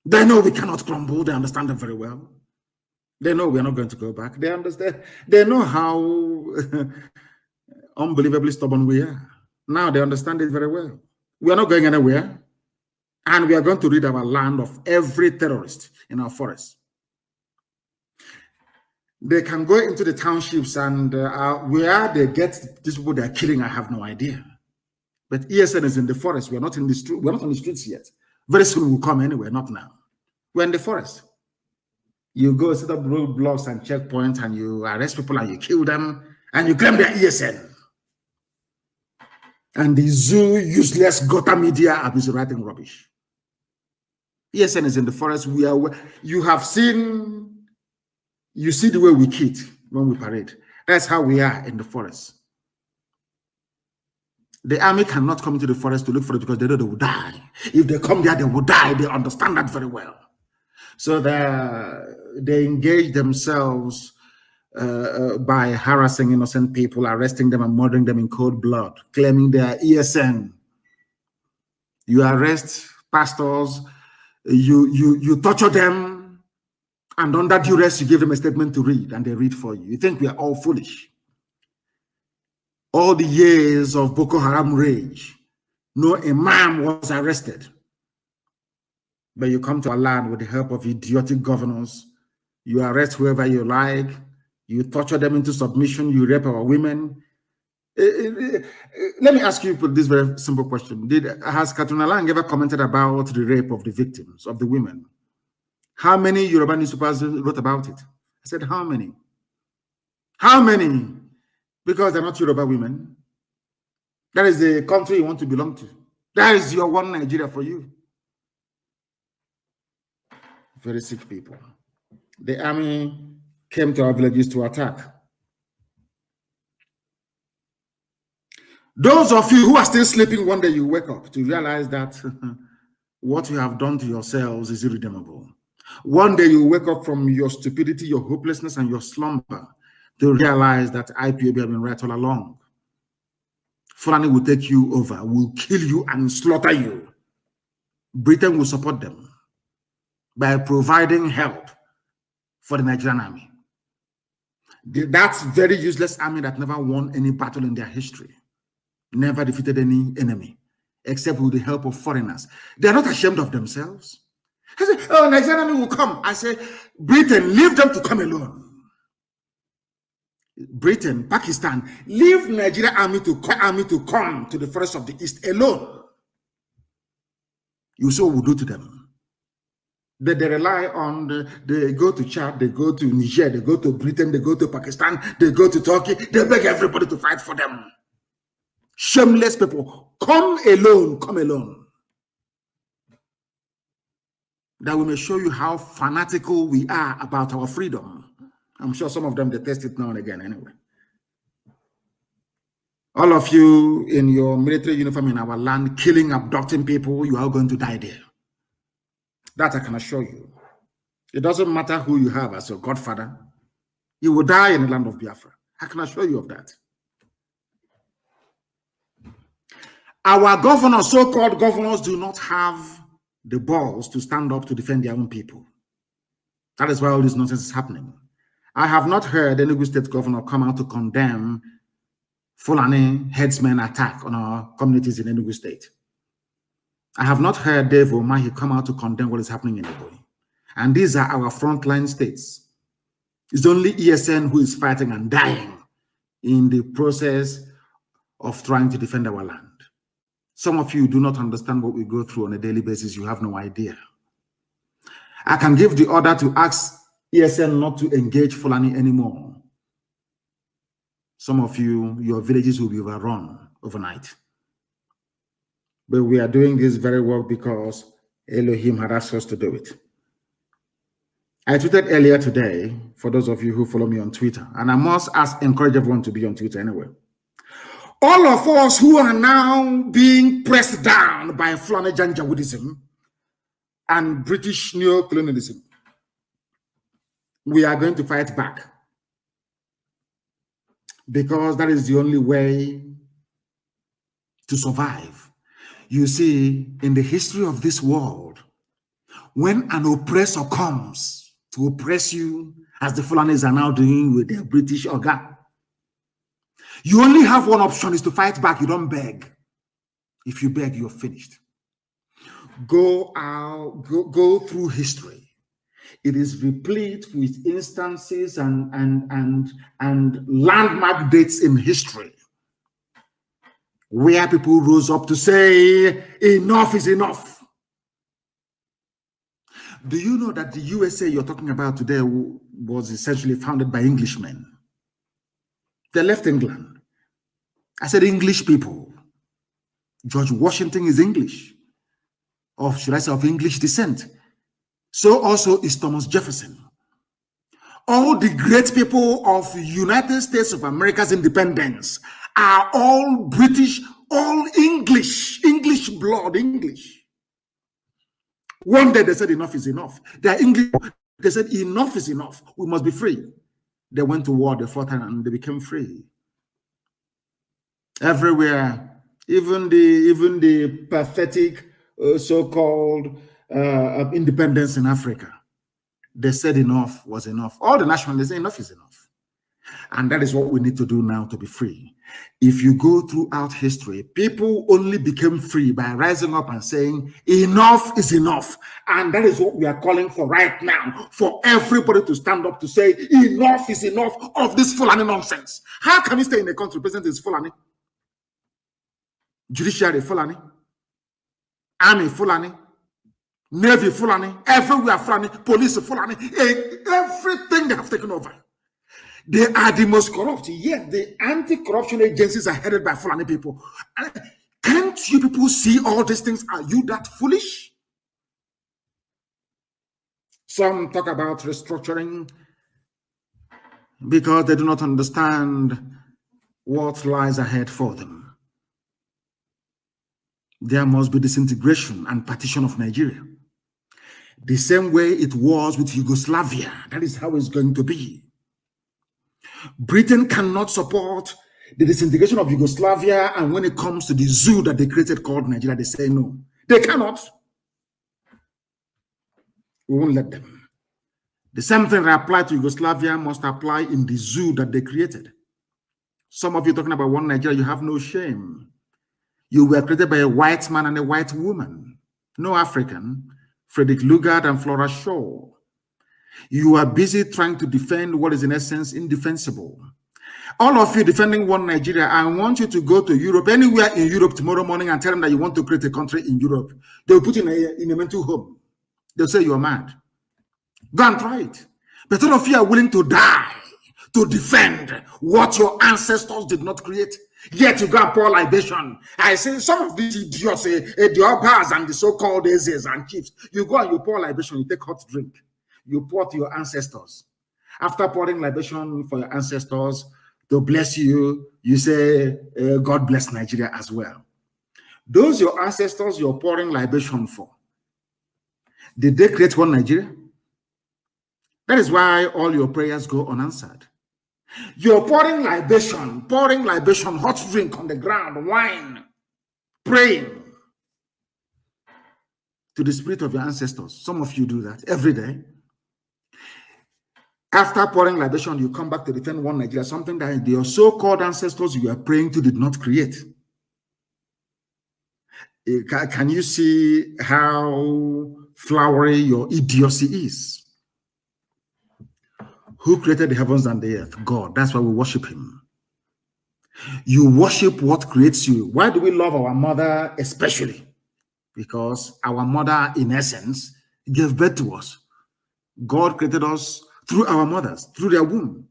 They know we cannot crumble. They understand it very well. They know we are not going to go back. They understand. They know how unbelievably stubborn we are. Now they understand it very well. We are not going anywhere. And we are going to rid our land of every terrorist in our forests. They can go into the townships and where they get these people they are killing, I have no idea. But ESN is in the forest. We are not in the street. We're not on the streets yet. Very soon we'll come anyway, not now. We're in the forest. You go set up roadblocks and checkpoints and you arrest people and you kill them and you claim they're ESN. And the zoo useless gutter media are busy writing rubbish. ESN is in the forest. We are. You have seen. You see the way we kid when we parade. That's how we are in the forest. The army cannot come into the forest to look for it because they know they will die. If they come there, they will die. They understand that very well. So they engage themselves by harassing innocent people, arresting them and murdering them in cold blood, claiming they are ESN. You arrest pastors, you torture them, and under duress, you give them a statement to read, and they read for you. You think we are all foolish. All the years of Boko Haram rage, no imam was arrested. But you come to our land with the help of idiotic governors. You arrest whoever you like. You torture them into submission. You rape our women. Let me ask you this very simple question. Has Katrina Lang ever commented about the rape of the victims, of the women? How many Yoruba newspapers wrote about it? I said, how many? How many? Because they're not Yoruba women. That is the country you want to belong to. That is your one Nigeria for you. Very sick people. The army came to our villages to attack. Those of you who are still sleeping, one day you wake up to realize that what you have done to yourselves is irredeemable. One day you wake up from your stupidity, your hopelessness, and your slumber to realize that IPOB have been right all along. Fulani will take you over, will kill you and slaughter you. Britain will support them by providing help for the Nigerian army. That's very useless army that never won any battle in their history, never defeated any enemy, except with the help of foreigners. They are not ashamed of themselves. I say, oh, Nigerian army will come. I say, Britain, leave them to come alone. Britain, Pakistan, leave Nigerian army to come to the forest of the East alone. You see what we do to them. They rely on, they go to Chad, they go to Niger, they go to Britain, they go to Pakistan, they go to Turkey, they beg everybody to fight for them. Shameless people, come alone, come alone. That we may show you how fanatical we are about our freedom. I'm sure some of them detest it now and again anyway. All of you in your military uniform in our land, killing, abducting people, you are going to die there. That I can assure you. It doesn't matter who you have as your godfather. You will die in the land of Biafra. I can assure you of that. Our governors, so-called governors, do not have the balls to stand up to defend their own people. That is why all this nonsense is happening. I have not heard any Enugu State governor come out to condemn Fulani headsmen attack on our communities in Enugu State. I have not heard Dave Omahi come out to condemn what is happening in Ebonyi. And these are our frontline states. It's only ESN who is fighting and dying in the process of trying to defend our land. Some of you do not understand what we go through on a daily basis. You have no idea. I can give the order to ask ESN not to engage Fulani anymore. Some of you, your villages will be overrun overnight. But we are doing this very well because Elohim had asked us to do it. I tweeted earlier today, for those of you who follow me on Twitter, and I must encourage everyone to be on Twitter anyway. All of us who are now being pressed down by Fulani Janjaweedism and British neo-colonialism, we are going to fight back. Because that is the only way to survive. You see, in the history of this world, when an oppressor comes to oppress you, as the Fulanis are now doing with their British organ, you only have one option, is to fight back. You don't beg. If you beg, you're finished. Go through history. It is replete with instances and landmark dates in history where people rose up to say, enough is enough. Do you know that the USA you're talking about today was essentially founded by Englishmen? They left England. I said English people. George Washington is English, or should I say of English descent. So also is Thomas Jefferson. All the great people of the United States of America's independence are all British, all English blood, English. One day they said enough is enough. They are English. They said enough is enough. We must be free. They went to war, they fought, and they became free. Everywhere, even the pathetic so-called independence in Africa, they said enough was enough. All the nationalists say enough is enough. And that is what we need to do now to be free. If you go throughout history, people only became free by rising up and saying enough is enough. And that is what we are calling for right now, for everybody to stand up to say enough is enough of this Fulani nonsense. How can you stay in a country president is Fulani, judiciary Fulani, army Fulani, Navy Fulani, everywhere Fulani, police Fulani, everything they have taken over. They are the most corrupt, yet the anti-corruption agencies are headed by Fulani people. Can't you people see all these things? Are you that foolish? Some talk about restructuring because they do not understand what lies ahead for them. there must be disintegration and partition of Nigeria. The same way it was with Yugoslavia. That is how it's going to be. Britain cannot support the disintegration of Yugoslavia, and when it comes to the zoo that they created called Nigeria, they say no. They cannot. We won't let them. The same thing that applied to Yugoslavia must apply in the zoo that they created. Some of you talking about one Nigeria, you have no shame. You were created by a white man and a white woman, no African, Frederick Lugard and Flora Shaw. You are busy trying to defend what is in essence indefensible. All of you defending one Nigeria, I want you to go to Europe, anywhere in Europe tomorrow morning, and tell them that you want to create a country in Europe. They'll put you in a mental home. They'll say you're mad. Go and try it. But all of you are willing to die to defend what your ancestors did not create. Yet you go and pour libation. I say some of these idiots, the Obas and the so-called Ezes and chiefs, you go and you pour libation, you take hot drink. You pour to your ancestors. After pouring libation for your ancestors to bless you, you say, God bless Nigeria as well. Those your ancestors you're pouring libation for, did they create one Nigeria? That is why all your prayers go unanswered. You're pouring libation, hot drink on the ground, wine, praying to the spirit of your ancestors. Some of you do that every day. After pouring libation, you come back to defend one Nigeria, something that your so-called ancestors you are praying to did not create. Can you see how flowery your idiocy is? Who created the heavens and the earth? God. That's why we worship him. You worship what creates you. Why do we love our mother especially? Because our mother, in essence, gave birth to us. God created us through our mothers, through their womb.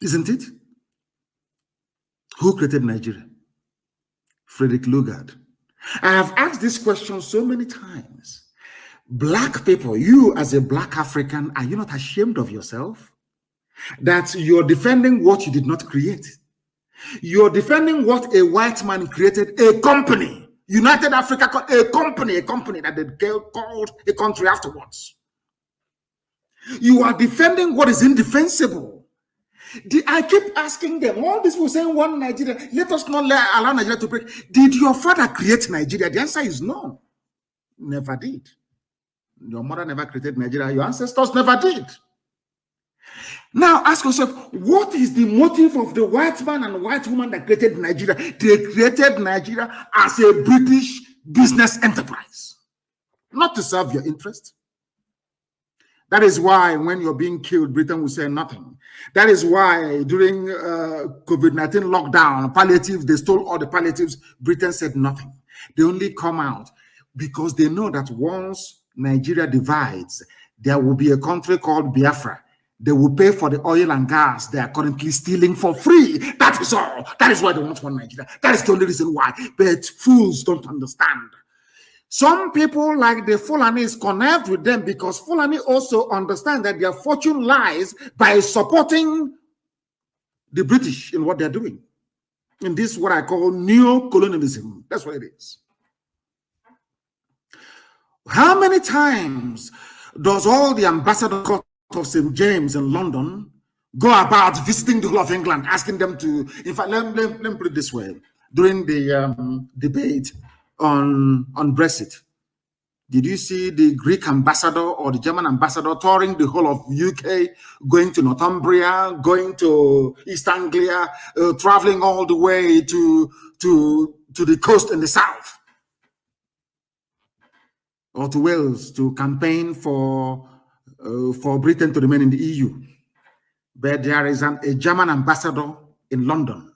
Isn't it? Who created Nigeria? Frederick Lugard. I have asked this question so many times. Black people, you as a black African, are you not ashamed of yourself? That you're defending what you did not create. You're defending what a white man created, a company, United Africa, a company that they called a country afterwards. You are defending what is indefensible. I keep asking them, all this was saying one Nigeria, let us not allow Nigeria to break. Did your father create Nigeria? The answer is no. Never did. Your mother never created Nigeria. Your ancestors never did. Now ask yourself, what is the motive of the white man and white woman that created Nigeria? They created Nigeria as a British business enterprise, not to serve your interest. That is why when you're being killed, Britain will say nothing. That is why during COVID-19 lockdown, palliative, they stole all the palliatives. Britain said nothing. They only come out because they know that once Nigeria divides, there will be a country called Biafra. They will pay for the oil and gas they are currently stealing for free. That is all. That is why they want one Nigeria. That is the only reason why. But fools don't understand. Some people like the Fulanis connect with them because Fulani also understand that their fortune lies by supporting the British in what they're doing. And this is what I call neo-colonialism. That's what it is. How many times does all the ambassadors of St. James in London go about visiting the whole of England, asking them to, in fact, let me put it this way. During the debate on Brexit, did you see the Greek ambassador or the German ambassador touring the whole of UK, going to Northumbria, going to East Anglia, traveling all the way to the coast in the south, or to Wales to campaign for Britain to remain in the EU? But there is a German ambassador in London.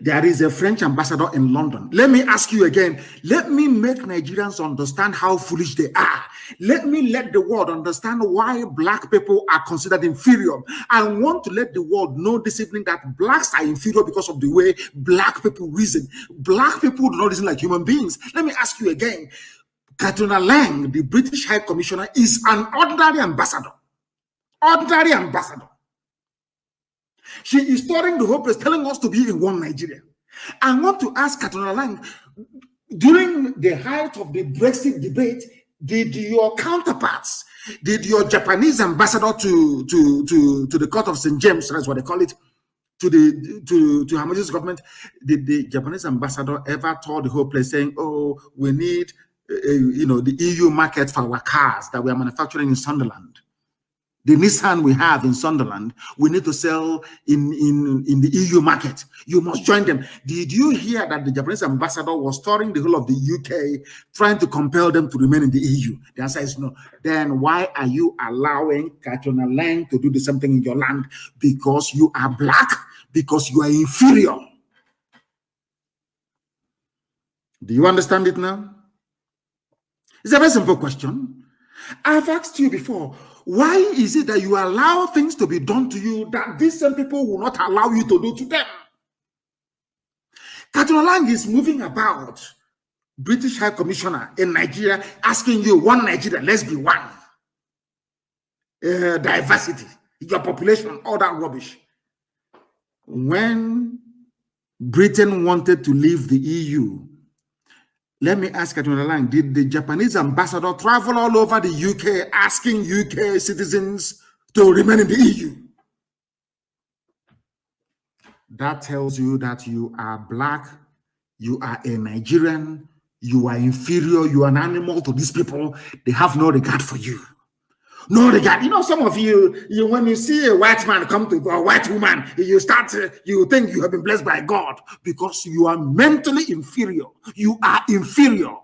There is a French ambassador in London. Let me ask you again. Let me make Nigerians understand how foolish they are. Let the world understand why black people are considered inferior. I want to let the world know this evening that blacks are inferior because of the way black people reason. Black people do not reason like human beings. Let me ask you again. Katrina Lang, the British High Commissioner, is an ordinary ambassador. Ordinary ambassador. She is touring the whole place, telling us to be in one Nigeria. I want to ask Katrina Lang, During the height of the Brexit debate, did your counterparts, did your Japanese ambassador to the court of St. James, that's what they call it, to Her Majesty's government, did the Japanese ambassador ever told the whole place saying, oh, we need the EU market for our cars that we are manufacturing in Sunderland? The Nissan we have in Sunderland, we need to sell in the EU market. You must join them. Did you hear that the Japanese ambassador was touring the whole of the UK, trying to compel them to remain in the EU? The answer is no. Then why are you allowing Katrina Lang to do the same thing in your land? Because you are black, because you are inferior. Do you understand it now? It's a very simple question. I've asked you before, why is it that you allow things to be done to you that these same people will not allow you to do to them? Katrina Lang is moving about, British High Commissioner in Nigeria, asking you, one Nigeria, let's be one. Diversity, your population, all that rubbish. When Britain wanted to leave the EU, let me ask Katrina Lang, did the Japanese ambassador travel all over the UK asking UK citizens to remain in the EU? That tells you that you are black, you are a Nigerian, you are inferior, you are an animal to these people. They have no regard for you. No regard. You know, some of you when you see a white man come to a white woman, you think you have been blessed by God because you are mentally inferior. You are inferior.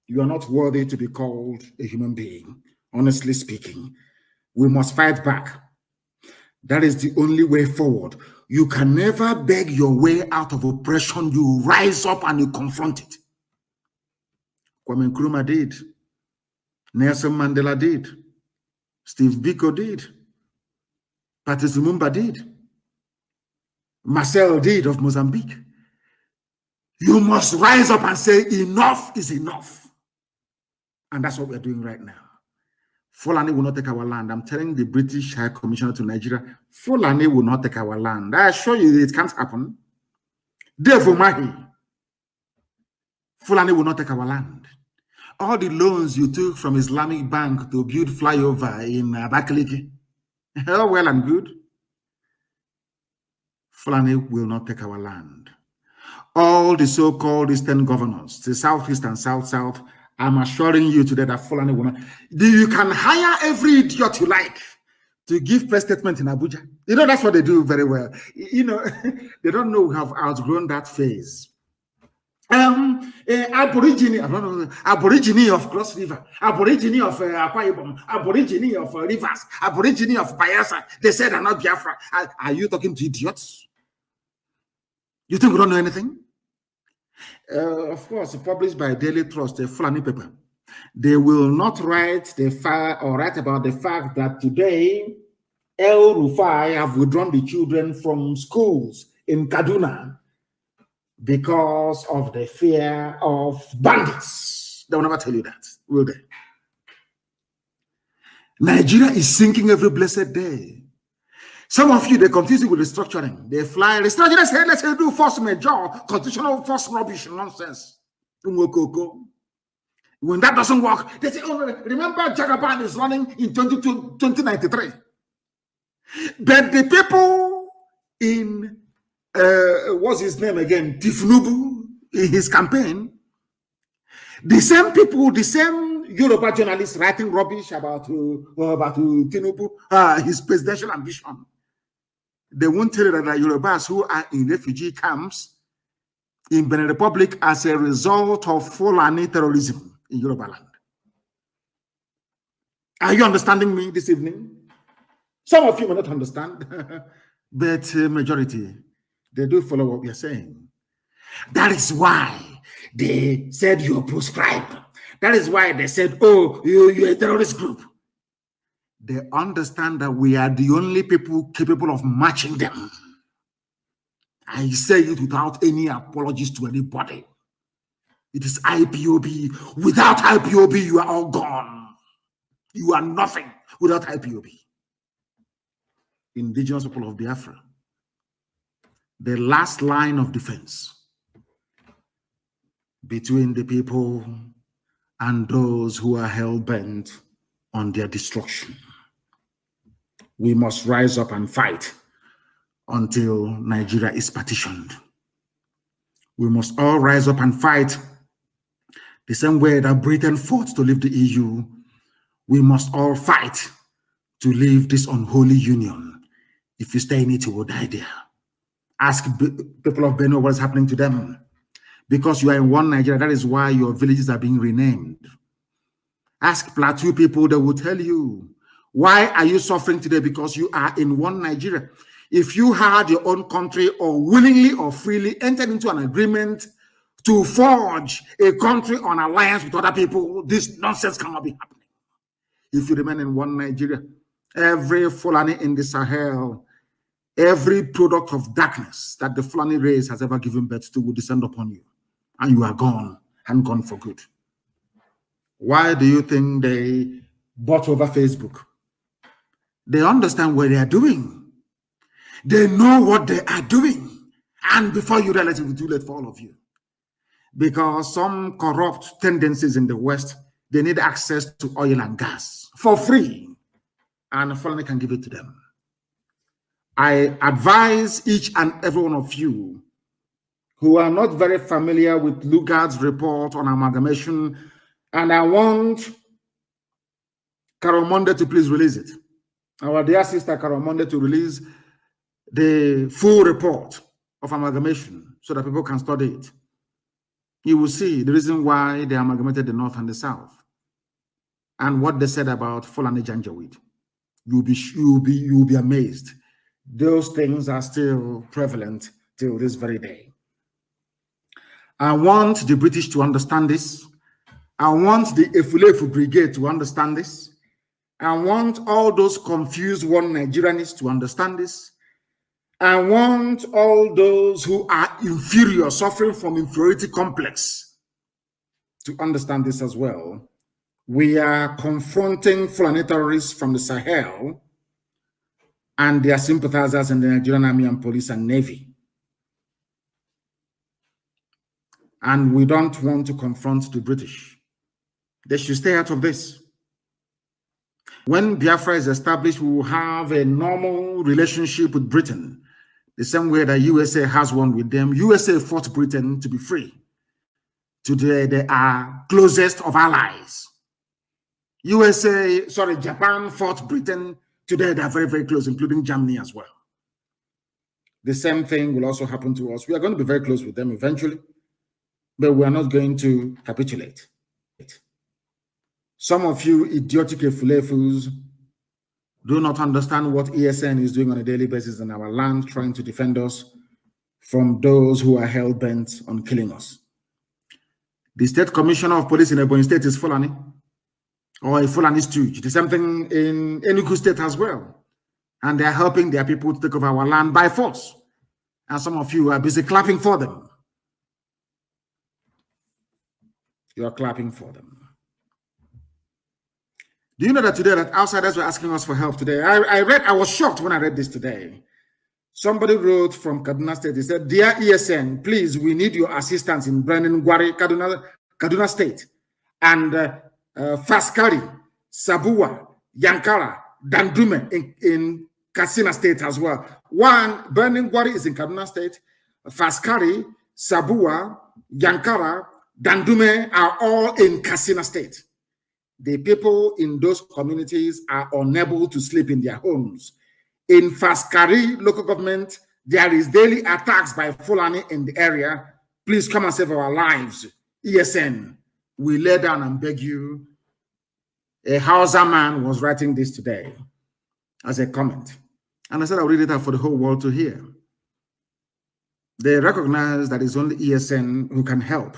You are not worthy to be called a human being. Honestly speaking, we must fight back. That is the only way forward. You can never beg your way out of oppression. You rise up and you confront it. Kwame Nkrumah did. Nelson Mandela did. Steve Biko did. Patrice Lumumba did. Marcel did of Mozambique. You must rise up and say enough is enough. And that's what we're doing right now. Fulani will not take our land. I'm telling the British High Commissioner to Nigeria, Fulani will not take our land. I assure you it can't happen. Devumahi. Fulani will not take our land. All the loans you took from Islamic Bank to build flyover in Abakaliki, all well and good. Fulani will not take our land. All the so-called Eastern governors, the Southeast and South-South, I'm assuring you today that Fulani will not. You can hire every idiot you like to give press statement in Abuja. You know, that's what they do very well. You know, they don't know we have outgrown that phase. Aborigine of Cross River, Aborigine of Akwa Ibom, Aborigine of Rivers, Aborigine of Bayelsa. They said they're not Biafra. Are you talking to idiots? You think we don't know anything? Of course, published by Daily Trust, a Fulani paper. They will not write about the fact that today El Rufai have withdrawn the children from schools in Kaduna because of the fear of bandits. They will never tell you that, will they? Nigeria is sinking every blessed day. Some of you, they confuse it with restructuring. They fly restructuring. Let's say do force major, constitutional force rubbish nonsense. When that doesn't work, they say, oh, remember Jagaban is running in 2093. But the people in what's his name again? Tifnubu, in his campaign, the same people, the same Yoruba journalists writing rubbish about Tinubu, his presidential ambition. They won't tell you that the Yorubas who are in refugee camps in Benin Republic as a result of Fulani terrorism in Yoruba land. Are you understanding me this evening? Some of you may not understand, but majority, they do follow what we are saying. That is why they said you're proscribed. That is why they said, oh, you're a terrorist group. They understand that we are the only people capable of matching them. I say it without any apologies to anybody. It is IPOB. Without IPOB, you are all gone. You are nothing without IPOB. Indigenous people of Biafra. the last line of defense between the people and those who are hell-bent on their destruction. We must rise up and fight until Nigeria is partitioned. We must all rise up and fight the same way that Britain fought to leave the EU. We must all fight to leave this unholy union. If you stay in it, you will die there. Ask people of Benue what is happening to them. Because you are in one Nigeria, that is why your villages are being renamed. Ask Plateau people, they will tell you, why are you suffering today? Because you are in one Nigeria. If you had your own country or willingly or freely entered into an agreement to forge a country on alliance with other people, this nonsense cannot be happening. If you remain in one Nigeria, every Fulani in the Sahel, every product of darkness that the Fulani race has ever given birth to will descend upon you, and you are gone, and gone for good. Why do you think they bought over Facebook? They understand what they are doing. They know what they are doing. And before you realize it, will be too late for all of you. Because some corrupt tendencies in the West, they need access to oil and gas for free. And Fulani can give it to them. I advise each and every one of you who are not very familiar with Lugard's report on amalgamation, and I want Carol Monday to please release it. Our dear sister Carol Monday to release the full report of amalgamation so that people can study it. You will see the reason why they amalgamated the North and the South and what they said about Fulani Janjaweed. You'll be amazed. Those things are still prevalent till this very day. I want the British to understand this. I want the Efulefu Brigade to understand this. I want all those confused one Nigerianists to understand this. I want all those who are inferior, suffering from inferiority complex, to understand this as well. We are confronting Fulani terrorists from the Sahel and their sympathizers in the Nigerian Army and Police and Navy. And we don't want to confront the British. They should stay out of this. When Biafra is established, we will have a normal relationship with Britain, the same way that USA has one with them. USA fought Britain to be free. Today, they are closest of allies. Japan fought Britain. Today, they are very, very close, including Germany as well. The same thing will also happen to us. We are going to be very close with them eventually, but we are not going to capitulate. Some of you idiotic Efulefus do not understand what ESN is doing on a daily basis in our land, trying to defend us from those who are hell-bent on killing us. The State Commissioner of Police in Ebonyi State is Fulani, or a Fulani stooge. The same thing in Enugu State as well. And they are helping their people to take over our land by force. And some of you are busy clapping for them. You are clapping for them. Do you know that today that outsiders were asking us for help today? I was shocked when I read this today. Somebody wrote from Kaduna State. He said, "Dear ESN, please, we need your assistance in Brennan Gwari, Kaduna State, and Faskari, Sabua, Yankara, Dandume in Katsina State as well." One, Brennan Gwari is in Kaduna State. Faskari, Sabua, Yankara, Dandume are all in Katsina State. The people in those communities are unable to sleep in their homes. In Faskari local government, there is daily attacks by Fulani in the area. Please come and save our lives. ESN, we lay down and beg you. A Hausa man was writing this today as a comment. And I said I'll read it out for the whole world to hear. They recognize that it's only ESN who can help.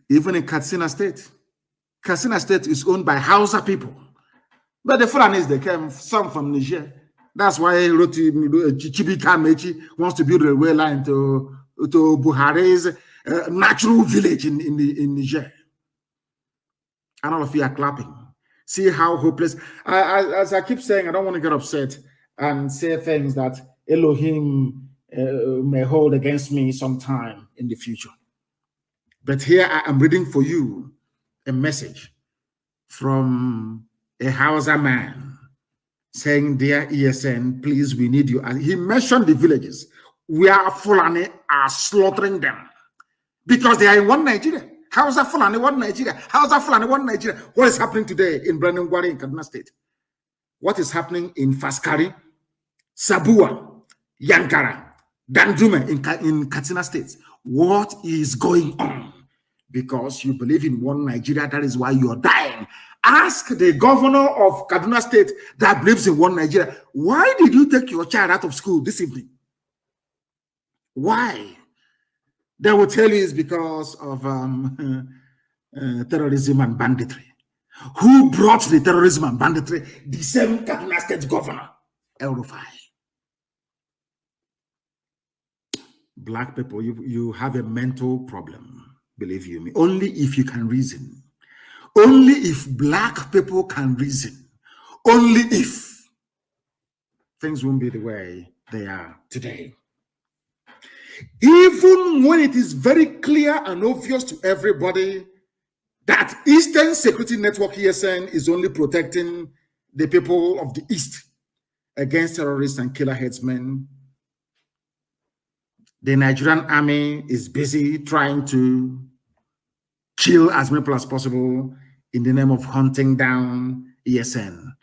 Even in Katsina State. Katsina State is owned by Hausa people. But the Fulanis, they came, some from Niger. That's why Chibika Mechi wants to build a railway line to Buhari's natural village in Niger. And all of you are clapping. See how hopeless. As I keep saying, I don't want to get upset and say things that Elohim may hold against me sometime in the future. But here I am reading for you a message from a Hausa man saying, dear ESN, please, we need you. And he mentioned the villages where Fulani are slaughtering them because they are in one Nigeria. Hausa Fulani, one Nigeria. Hausa Fulani, one Nigeria. What is happening today in Brandon-Gwari in Kaduna State? What is happening in Faskari, Sabua, Yankara, Dandume in Katsina State? What is going on? Because you believe in one Nigeria, that is why you're dying. Ask the governor of Kaduna State that believes in one Nigeria, why did you take your child out of school this evening? Why? They will tell you it's because of terrorism and banditry. Who brought the terrorism and banditry? The same Kaduna State governor, El Rufai. Black people, you have a mental problem. Believe you me, only if you can reason, only if black people can reason, only if things won't be the way they are today. Even when it is very clear and obvious to everybody that Eastern Security Network ESN is only protecting the people of the East against terrorists and killer headsmen, the Nigerian army is busy trying to kill as many people as possible in the name of hunting down ESN.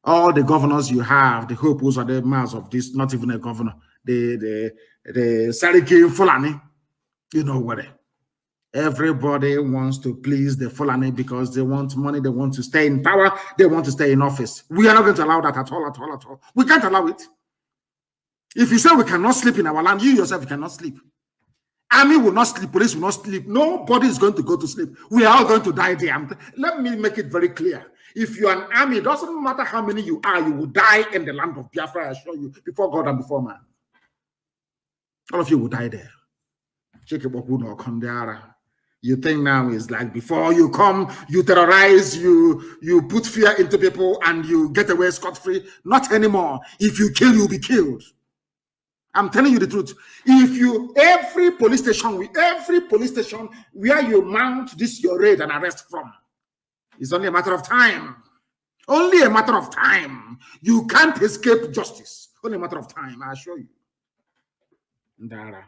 All the governors you have, the Hopus are the mouths of this, not even a governor, the Sariki Fulani, you know what? Everybody wants to please the Fulani because they want money, they want to stay in power, they want to stay in office. We are not going to allow that at all. We can't allow it. If you say we cannot sleep in our land, you yourself cannot sleep. Army will not sleep, police will not sleep. Nobody is going to go to sleep. We are all going to die there. Let me make it very clear. If you are an army, it doesn't matter how many you are, you will die in the land of Biafra, I assure you, before God and before man. All of you will die there. You think now is like before you come, you terrorize, you put fear into people and you get away scot-free. Not anymore. If you kill, you'll be killed. I'm telling you the truth. If every police station where you mount this your raid and arrest from, it's only a matter of time. Only a matter of time. You can't escape justice. Only a matter of time, I assure you. Ndara.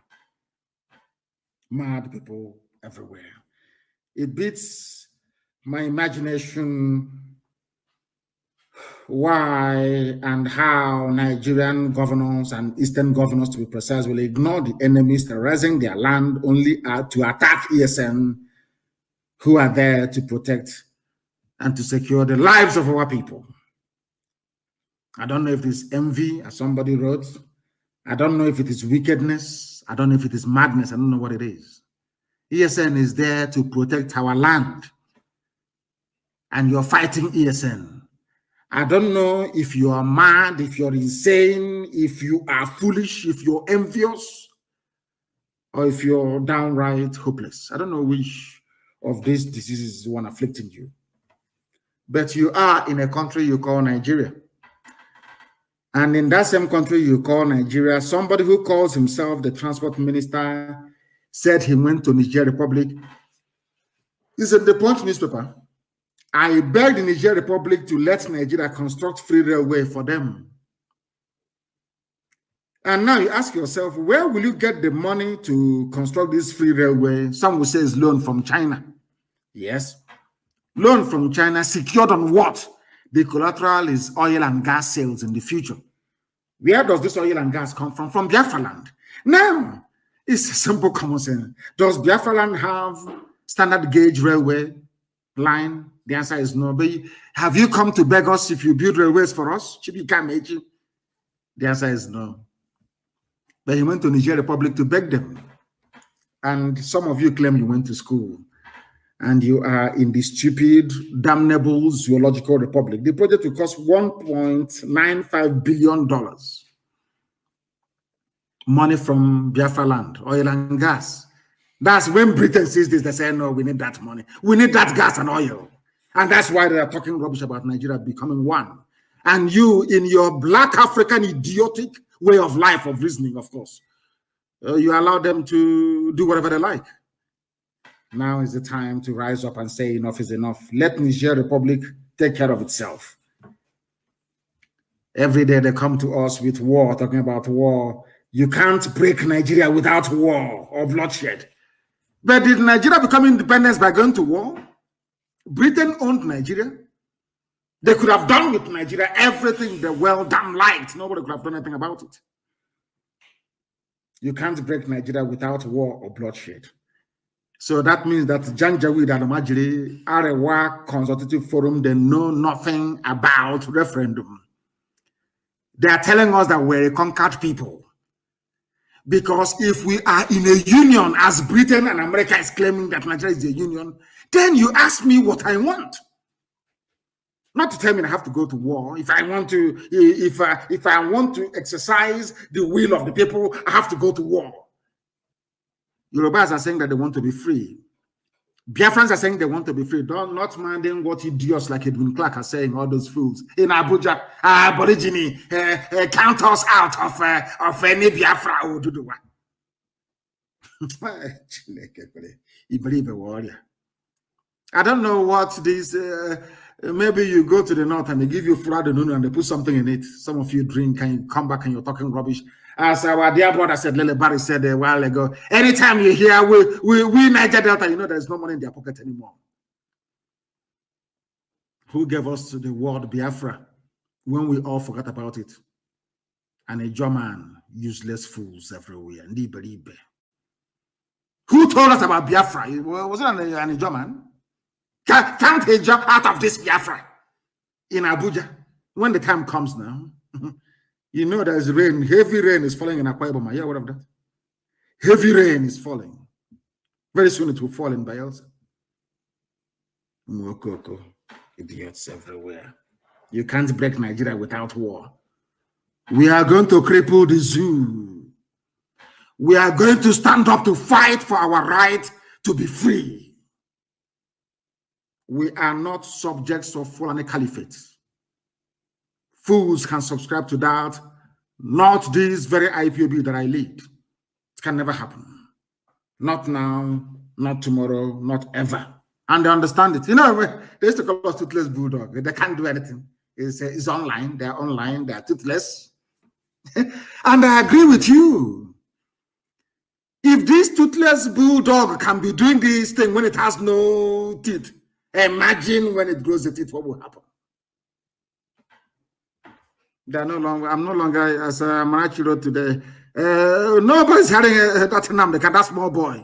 Mad people everywhere. It beats my imagination why and how Nigerian governors and Eastern governors, to be precise, will ignore the enemies terrorizing their land only to attack ESN, who are there to protect and to secure the lives of our people. I don't know if it's envy, as somebody wrote. I don't know if it is wickedness. I don't know if it is madness. I don't know what it is. ESN is there to protect our land. And you're fighting ESN. I don't know if you are mad, if you're insane, if you are foolish, if you're envious, or if you're downright hopeless. I don't know which of these diseases is the one afflicting you. But you are in a country you call Nigeria. And in that same country you call Nigeria, somebody who calls himself the transport minister said he went to Niger Republic. It's in the Punch newspaper. I begged the Niger Republic to let Nigeria construct free railway for them. And now you ask yourself, where will you get the money to construct this free railway? Some will say it's loan from China. Yes. Loan from China secured on what? The collateral is oil and gas sales in the future. Where does this oil and gas come from? From Biafra land. Now, it's simple common sense. Does Biafra land have standard gauge railway line? The answer is no. But have you come to beg us if you build railways for us? The answer is no. But he went to Niger Republic to beg them. And some of you claim you went to school. And you are in the stupid, damnable zoological republic. The project will cost $1.95 billion. Money from Biafra land, oil and gas. That's when Britain sees this, they say, no, we need that money. We need that gas and oil. And that's why they are talking rubbish about Nigeria becoming one. And you, in your black African idiotic way of life, of reasoning, of course. You allow them to do whatever they like. Now is the time to rise up and say enough is enough. Let Niger Republic take care of itself. Every day they come to us with war, talking about war. You can't break Nigeria without war or bloodshed. But did Nigeria become independent by going to war? Britain owned Nigeria. They could have done with Nigeria everything the world damn liked. Nobody could have done anything about it. You can't break Nigeria without war or bloodshed. So that means that Janjaweed and Majiri, Arewa Consultative Forum, they know nothing about referendum. They are telling us that we're a conquered people. Because if we are in a union, as Britain and America is claiming that Nigeria is a union, then you ask me what I want. Not to tell me I have to go to war. If I want to, if I want to exercise the will of the people, I have to go to war. Yorubas are saying that they want to be free. Biafrans are saying they want to be free. Not minding what idiots like Edwin Clark are saying, all those fools. In Abuja, Aborigine, count us out of any Biafra or Duduwa. You believe a warrior. I don't know what this, maybe you go to the north and they give you flour and they put something in it. Some of you drink and you come back and you're talking rubbish. As our dear brother said, Lele Barry said a while ago, anytime you hear we Niger Delta, you know there's no money in their pocket anymore. Who gave us the word Biafra when we all forgot about it? And a German, useless fools everywhere. Who told us about Biafra? Was it an German? Can't a job out of this Biafra in Abuja when the time comes now? You know there's rain, heavy rain is falling in Akwa Ibom. Yeah, what of that? Heavy rain is falling. Very soon it will fall in Bayelsa. Mokoko, idiots everywhere. You can't break Nigeria without war. We are going to cripple the zoo. We are going to stand up to fight for our right to be free. We are not subjects of Fulani Caliphate. Fools can subscribe to that. Not this very IPOB that I lead. It can never happen. Not now, not tomorrow, not ever. And they understand it. You know, they used to call us toothless bulldog. They can't do anything. It's online. They're online. They're toothless. And I agree with you. If this toothless bulldog can be doing this thing when it has no teeth, imagine when it grows the teeth, what will happen? They're no longer, I'm no longer, as Marachi wrote today, nobody's having that Nnamdi, that small boy.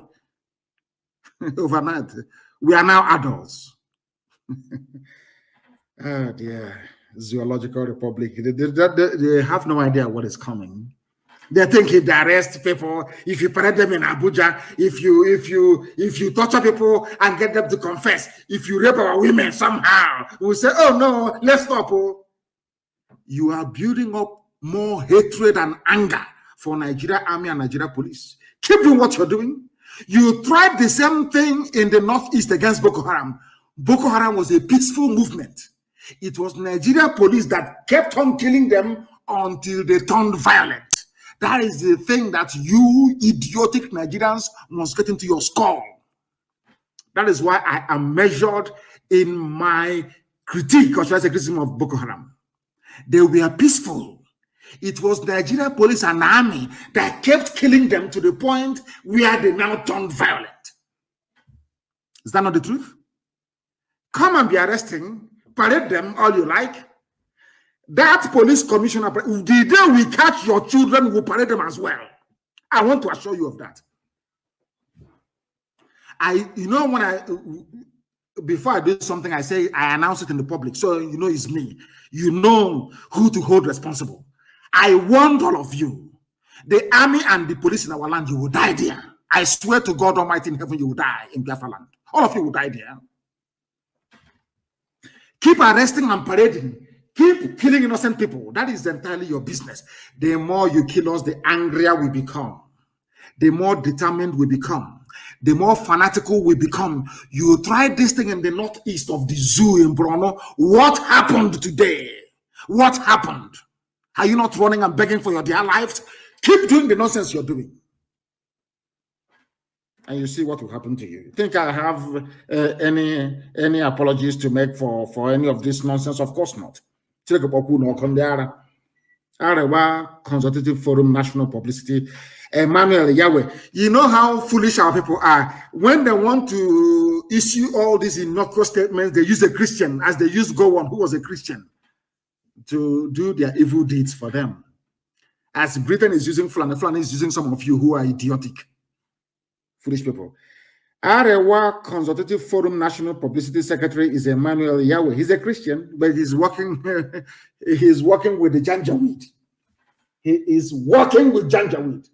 Overnight. We are now adults. Oh dear. Zoological Republic. They have no idea what is coming. They think if they arrest people, if you parade them in Abuja, if you torture people and get them to confess, if you rape our women somehow, we'll say, oh no, let's stop. Oh. You are building up more hatred and anger for Nigeria Army and Nigeria Police. Keep doing what you're doing. You tried the same thing in the Northeast against Boko Haram. Boko Haram was a peaceful movement. It was Nigeria Police that kept on killing them until they turned violent. That is the thing that you idiotic Nigerians must get into your skull. That is why I am measured in my critique, or should I say criticism, of Boko Haram. They were peaceful. It was Nigeria Police and Army that kept killing them to the point where they now turned violent. Is that not the truth? Come and be arresting, parade them all you like. That police commissioner, the day we catch your children, we will parade them as well. I want to assure you of that. Before I do something, I say, I announce it in the public. So you know it's me. You know who to hold responsible. I warned all of you. The army and the police in our land, you will die there. I swear to God Almighty in heaven, you will die in Biafra land. All of you will die there. Keep arresting and parading. Keep killing innocent people. That is entirely your business. The more you kill us, the angrier we become. The more determined we become. The more fanatical we become. You tried this thing in the northeast of the zoo in Bruno. What happened today? What happened? Are you not running and begging for your dear lives? Keep doing the nonsense you're doing. And you see what will happen to you. Think I have any apologies to make for any of this nonsense? Of course not. Arewa Consultative Forum National Publicity, Emmanuel Yahweh. You know how foolish our people are. When they want to issue all these innocuous statements, they use a Christian, as they used Gowon, who was a Christian, to do their evil deeds for them. As Britain is using Fulani, Fulani is using some of you who are idiotic, foolish people. Arewa Consultative Forum National Publicity Secretary is Emmanuel Yahweh. He's a Christian, but he's working with the Janjaweed. He is working with Janjaweed.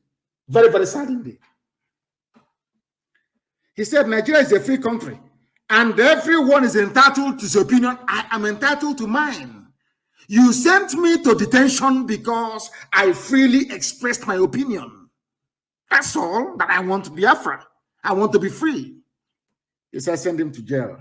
Very, very sad indeed. He said Nigeria is a free country and everyone is entitled to his opinion. I am entitled to mine. You sent me to detention because I freely expressed my opinion. That's all that I want to be Biafra. I want to be free. He said, send him to jail.